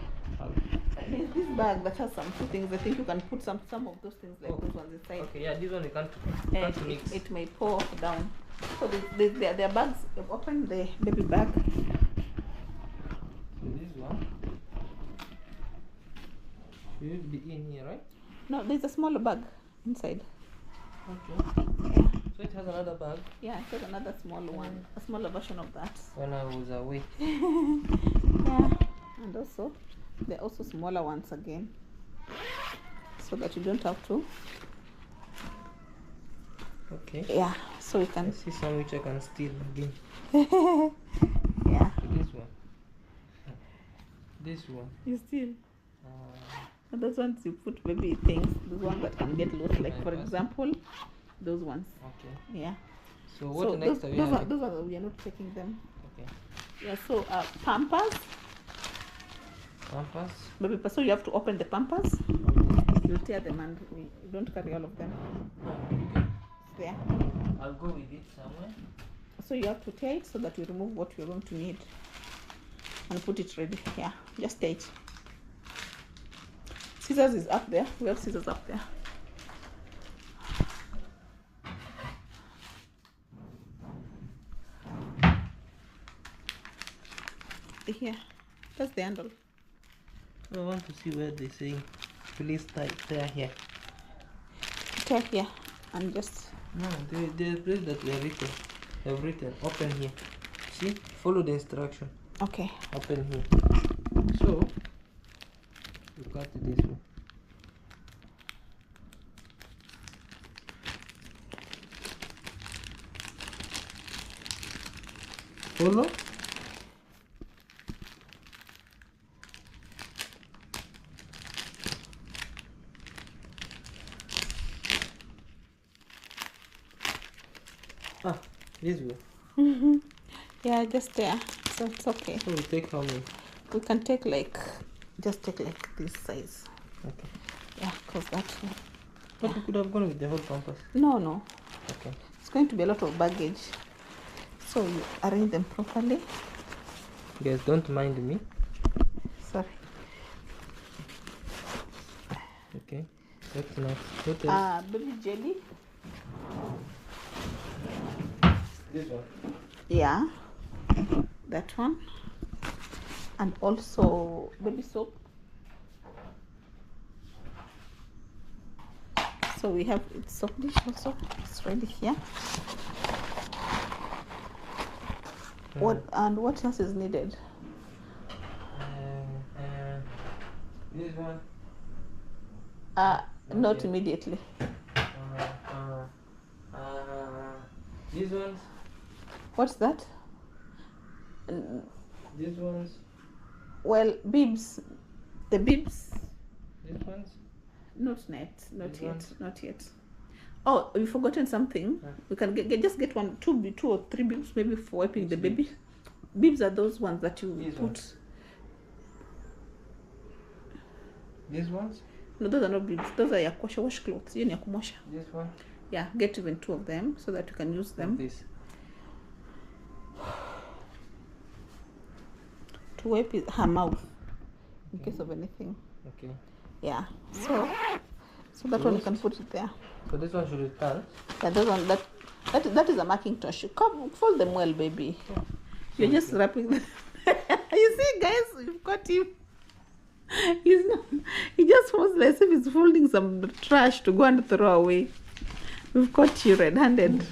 This bag that has some two things. I think you can put some of those things like those ones inside. Okay, yeah, this one you can't mix. It may pour down. So their bags. Open the baby bag. So this one should be in here, right? No, there's a smaller bag inside. Okay. Yeah. So it has another bag. Yeah, there's another small one, a smaller version of that. When I was away. Yeah, and also there are also smaller ones again, so that you don't have to. Okay. Yeah, so you can. I see some which I can steal again. Yeah. This one. This one. You still. And those ones you put baby things. Those ones that can get lost, like for example, those ones. Okay. Yeah. So what next are we those having? ones we are not taking them. Okay. Yeah. So pampers. Pampers. Baby, so you have to open the pampers. You'll tear them and you don't carry all of them. Okay. There. I'll go with it somewhere. So you have to tear it so that you remove what you're going to need and put it ready. Yeah, just tear it. Scissors is up there. We have scissors up there. Here, that's the handle. I want to see where they say please tear here. Tear here and just. No, the place that we have written open here. See, follow the instruction. Okay. Open here. So you cut it this way. Follow. This way. Yeah, just there. So it's okay. So we take how many? We can take just take like this size. Okay. Yeah, cause that. But we could have gone with the whole compass. No. Okay. It's going to be a lot of baggage. So you arrange them properly. Guys, don't mind me. Sorry. Okay. What's next? What else? Baby jelly. This one. Yeah. That one. And also baby soap. So we have its soap dish also. It's ready here. What else is needed? This one. Not immediately. These ones. What's that? These ones. Well, bibs. The bibs. These ones. Not yet. This one? Not yet. Oh, we've forgotten something. Yeah. We can just get two or three bibs maybe for wiping the baby. Bibs are those ones that you These put. ones? These ones? No, those are not bibs. Those are your wash clothes. You need to This one? Yeah, get even 2 of them so that you can use them This. to wipe her mouth in case of anything. Okay. Yeah. So that one you can put it there. So this one should return. Yeah, that is a Macintosh. Come, fold them well, baby. You're just wrapping them. You see, guys, you've got him. He just folds as if he's folding some trash to go and throw away. We've got you red-handed.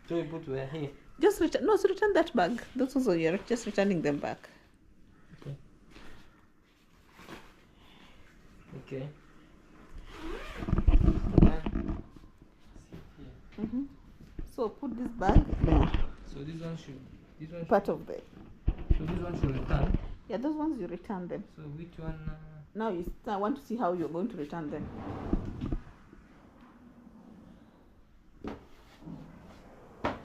So we put where? Here. Just return. No, so return that bag. Those also you're just returning them back. Okay. Okay. Mm-hmm. So put this bag there. So this one Part of the. So this one should return. Yeah, those ones you return them. So which one? Now I want to see how you're going to return them.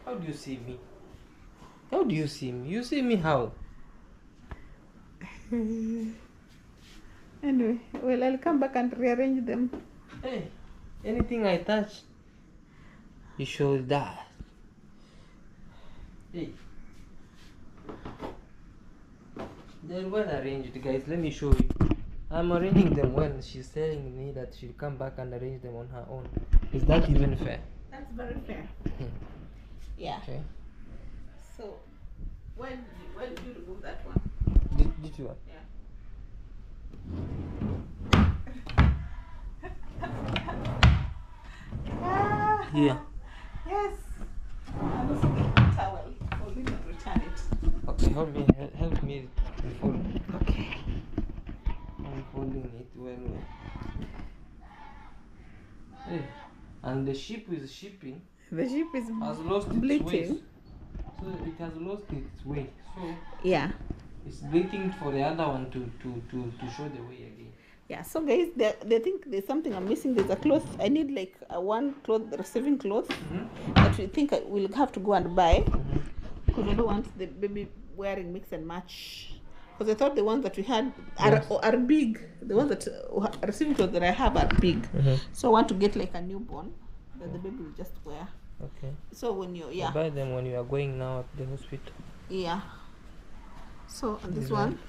How do you see me? How do you see me? You see me how? Anyway, well, I'll come back and rearrange them. Hey, anything I touch, you should die. Hey. They're well arranged, guys. Let me show you. I'm arranging them well. She's telling me that she'll come back and arrange them on her own. Is that even fair? That's very fair. Yeah. Okay. So, when did you remove that one? Did you? Yeah. Yeah. Yes. I'm also getting a towel. Fold it and return it. Okay, help me fold. Okay. I'm folding it well. Hey, and the ship is shipping. The ship is Has lost its bleating. way. So it has lost its way. So Yeah. it's waiting for the other one to show the way again. Yeah, so guys, they think there's something I'm missing. There's a cloth. I need like one cloth, receiving cloth that we think we'll have to go and buy because I don't want the baby wearing mix and match. Because I thought the ones that we had are big. The ones that receiving clothes that I have are big. So I want to get like a newborn that the baby will just wear. Okay. So when you You buy them when you are going now at the hospital. yeah. So and this one.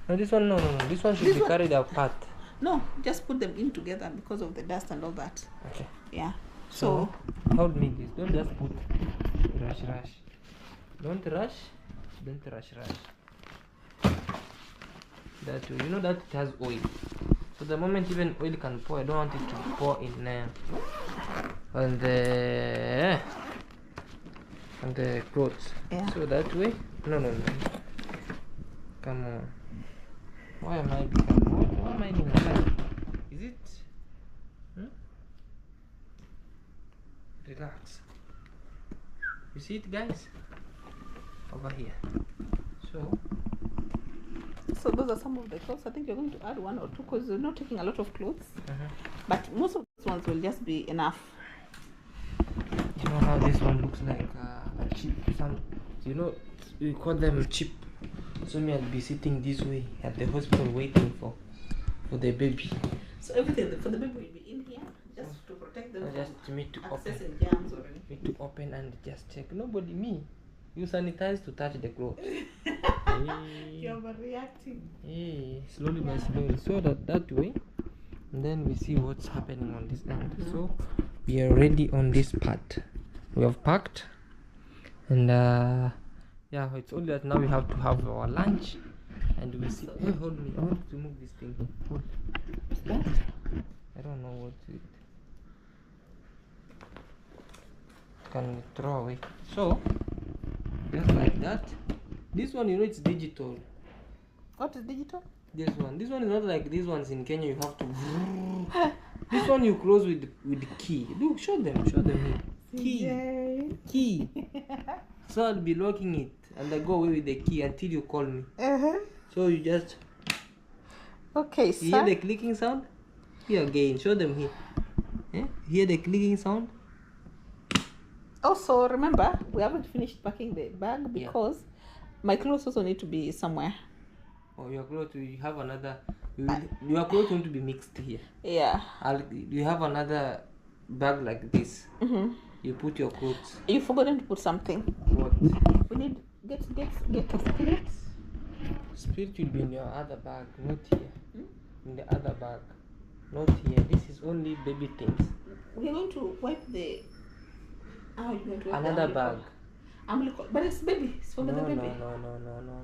No, this one no. This one should This be one- carried apart. No, just put them in together because of the dust and all that. Okay. Yeah. So hold me this. Don't just put rush. Don't rush. That way. You know that it has oil. So the moment even oil can pour, I don't want it to pour in on the clothes. Yeah. So that way. No. Come on. Why am I doing that? Is it? Relax. You see it, guys? Over here. So those are some of the clothes. I think you're going to add 1 or 2 because you're not taking a lot of clothes. But most of these ones will just be enough. You know how this one looks like a chip? You know, we call them chip. So me, I'll be sitting this way at the hospital waiting for the baby. So everything for the baby will be in here just to protect them Just from me to open. accessing germs or anything. Me to open and just check. Nobody, me. You sanitize to touch the clothes. You're overreacting. Hey, slowly by slowly. So that way, and then we see what's happening on this end. So we are ready on this part. We have packed, and yeah, it's only that now we have to have our lunch, and we see. Hey, hold me! I want to move this thing. Hold. What's that? I don't know what it can throw away. So just like that. This one, you know, it's digital. What is digital? This one is not like these ones in Kenya. You have to. This one you close with the key. Look, show them here. Key. So I'll be locking it, and I go away with the key until you call me. So you just Okay, you hear sir. the clicking sound. Here again. Show them here. Eh? Hear the clicking sound? Also, remember, we haven't finished packing the bag Yeah. because my clothes also need to be somewhere. Oh, your clothes, you have another. Your clothes want to be mixed here. Yeah. You have another bag like this. Mm-hmm. You put your clothes. You forgotten to put something. What? We need get a spirit. Spirit will be in your other bag, not here. Hmm? In the other bag, not here. This is only baby things. We're going to wipe the. Oh, you're going to wipe Another the bag. umbilical, but it's baby. It's for the baby. No.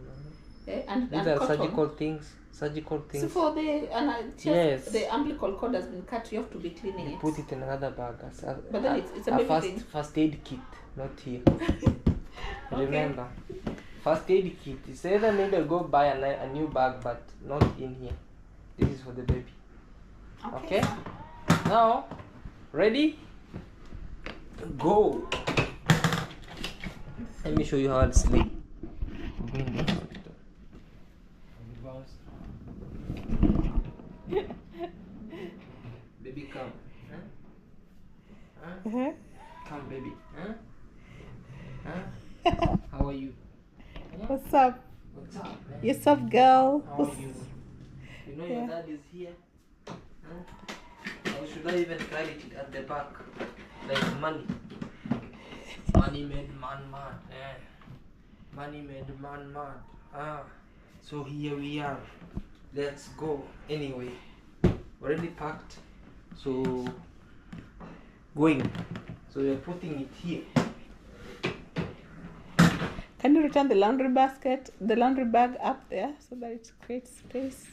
Eh, and These and are cotton. surgical things. Surgical things. So for the Yes. the umbilical cord has been cut. You have to be cleaning You it. put it in another bag. But then it's a baby thing. First aid kit, not here. Okay. Remember, first aid kit. It's either need to go buy a new bag, but not in here. This is for the baby. Okay. Now, ready? Go. Let me show you how to sleep. Baby, come. Huh? Uh-huh. Come, baby. Huh? How are you? Huh? What's up? What's up, man? You soft girl. How are you? You know your Yeah. dad is here? Huh? Or should I even write it at the back? Like money. Money made man mad. Eh. Money made man mad. So here we are. Let's go. Anyway, already packed. So going. So we're putting it here. Can you return the laundry bag up there so that it creates space?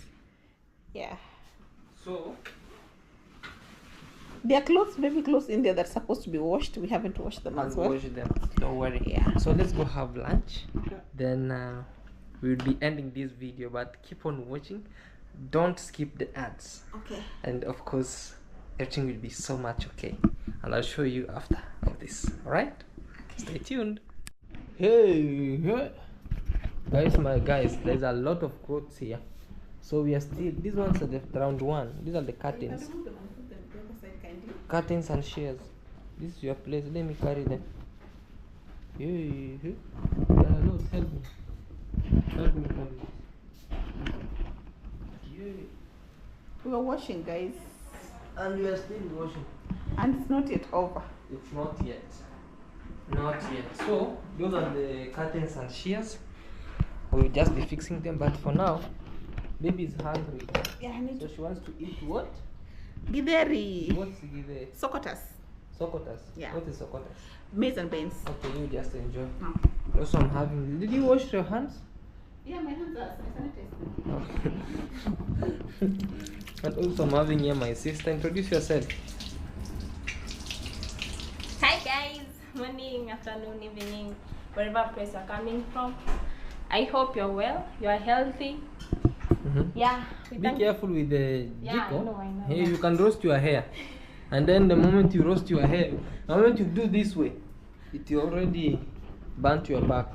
Yeah. So There are clothes, baby clothes in there that's supposed to be washed. We haven't washed them as I'll well. wash them. Don't worry. Yeah. So let's go have lunch. Then we'll be ending this video, but keep on watching. Don't skip the ads. Okay. And of course, everything will be so much okay. And I'll show you after all this. Alright? Stay tuned. Hey, guys, my guys, there's a lot of clothes here. So we are still, these ones are the round one. These are the curtains. Curtains and shears. This is your place. Let me carry them. Hey, Lord, help me. Help me carry this. Yeah. We are washing, guys. And we are still washing. And it's not yet over. It's not yet. Not yet. So those are the curtains and shears. We'll just be fixing them, but for now, baby is hungry. Yeah, I need So to. she wants to eat what? Githeri. What's the Sokotas. sokotas? Yeah. What is sokotas? Maize and beans. Okay, you just enjoy. No. Also, I'm having. Did you wash your hands? Yeah, my hands are sanitized. And also, I'm having here my sister. Introduce yourself. Hi guys, morning, afternoon, evening, wherever place you're coming from. I hope you're well, you're healthy. Yeah. we Be thank- careful with the Yeah, I jiko. know. Here you can roast your hair, and then the moment you roast your hair, the moment you do this way, it already burnt your back.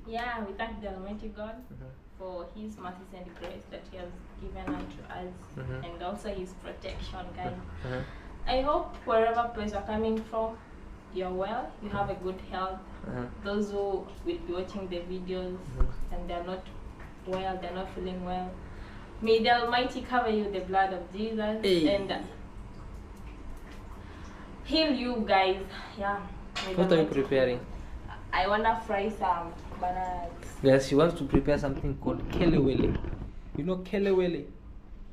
Yeah, we thank the Almighty God for His mercies and grace that He has given unto us, and also His protection, guys. I hope wherever place you're coming from, you're well, you have a good health. Those who will be watching the videos and they're not well, they're not feeling well, may the Almighty cover you with the blood of Jesus and heal you guys. Yeah. May the What are you Almighty- preparing? I wanna fry some bananas. Yes, she wants to prepare something called kelewele. You know kelewele?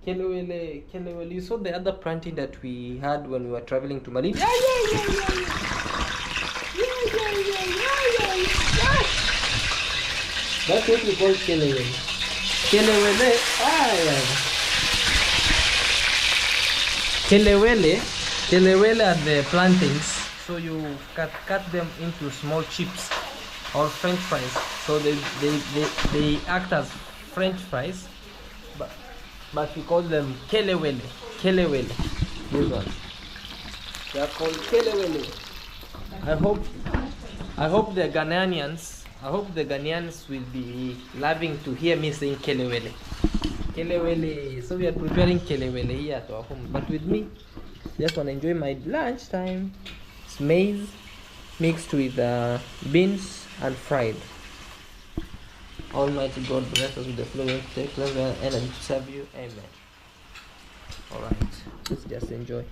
Kelewele. You saw the other planting that we had when we were traveling to Malin? That's what we call kelewele. Kelewele are the plantains. So you cut them into small chips or French fries. So they act as French fries, but we call them kelewele. These ones. They are called kelewele. I hope the Ghanaians will be loving to hear me saying kelewele. kelewele. So we are preparing kelewele here at our home. But with me, just want to enjoy my lunch time. It's maize mixed with beans and fried. Almighty God bless us with the flow of take level and energy to serve you. Amen. Alright, let's just enjoy.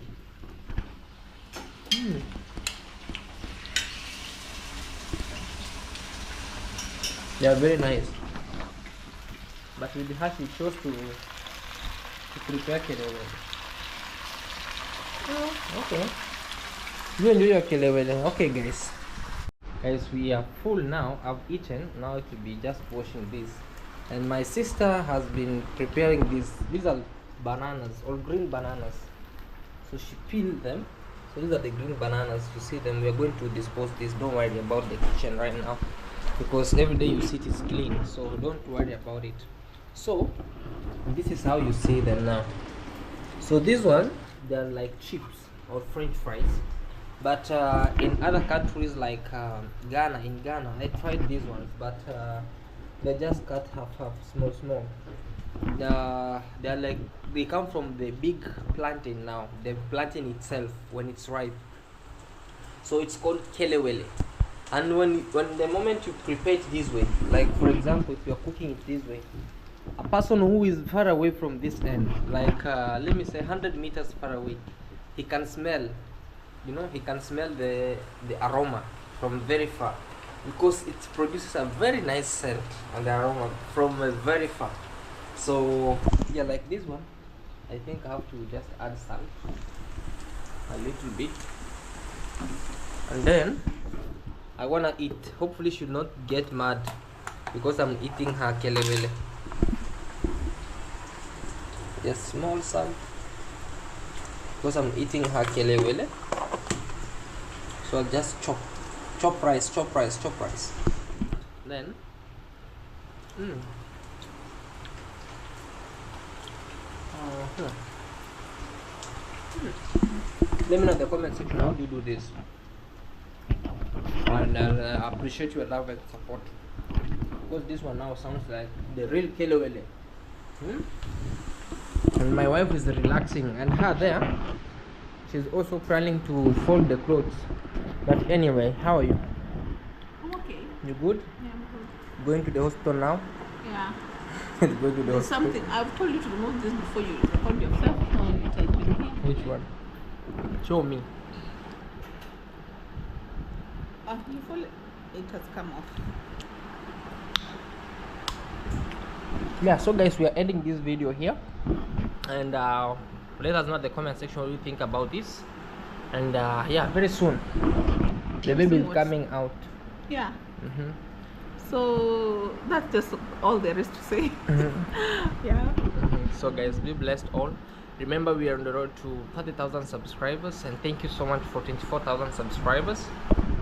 They are very nice. But with the heart we chose to prepare kelewele. Oh, okay. You enjoy your kelewele. Okay guys. Guys, we are full now. I've eaten. Now it will be just washing this. And my sister has been preparing this. These are bananas, or green bananas. So she peeled them. So these are the green bananas. You see them. We are going to dispose this. Don't worry about the kitchen right now, because every day you see it is clean. So don't worry about it. So this is how you see them now. So this one, they are like chips or French fries. But in other countries like Ghana, I tried these ones, but they're just cut half, small. They're like, they come from the big plantain now, the plantain itself when it's ripe. So it's called kelewele. And when the moment you prepare it this way, like for example, if you're cooking it this way, a person who is far away from this end, like let me say 100 meters far away, he can smell. He can smell the aroma from very far, because it produces a very nice scent and the aroma from very far. So yeah, like this one, I think I have to just add salt a little bit, and then I wanna eat. Hopefully should not get mad because I'm eating her kelewele. Just small salt because I'm eating her kelewele. So I'll just chop rice. Then let me know in the comment section how do you do this, and I'll appreciate your love and support, because this one now sounds like the real kelewele. And my wife is relaxing, and her there, she's also planning to fold the clothes. But anyway, how are you? I'm okay. You good? Yeah, I'm good. Going to the hospital now? Yeah. Going to the There's hospital. something. I've told you to remove this before you record yourself. It has been here. Which one? Show me. You feel it has come off. Yeah, so guys, we are ending this video here, and let us know in the comment section what you think about this. And yeah, very soon the baby is coming out. Yeah. So that's just all there is to say. Yeah. So guys, be blessed all. Remember, we are on the road to 30,000 subscribers, and thank you so much for 24,000 subscribers,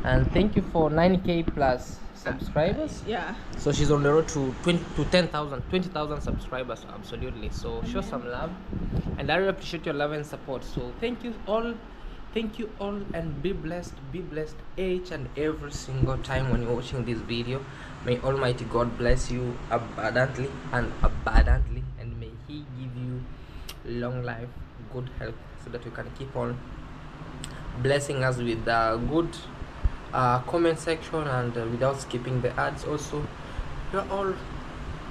and thank you for 9k plus subscribers. Yeah. So she's on the road to 20,000 subscribers. Absolutely. So show some love, and I really appreciate your love and support. So thank you all, and be blessed each and every single time when you're watching this video. May Almighty God bless you abundantly, and may He give you long life, good health, so that you can keep on blessing us with good comment section, and without skipping the ads. Also, you're all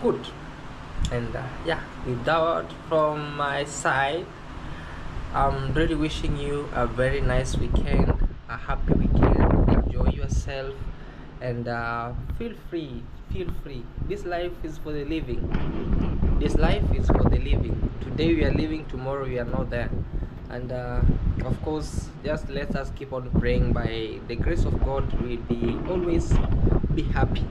good. And yeah, with that from my side, I'm really wishing you a very nice weekend, a happy weekend. Enjoy yourself, and feel free. This life is for the living. Today we are living, tomorrow we are not there. And of course, just let us keep on praying. By the grace of God, we'll be always be happy.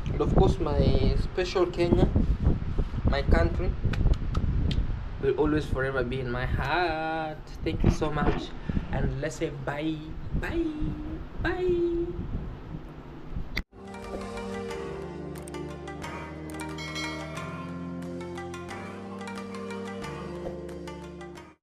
And of course, my special Kenya, my country, will always forever be in my heart. Thank you so much, and let's say bye.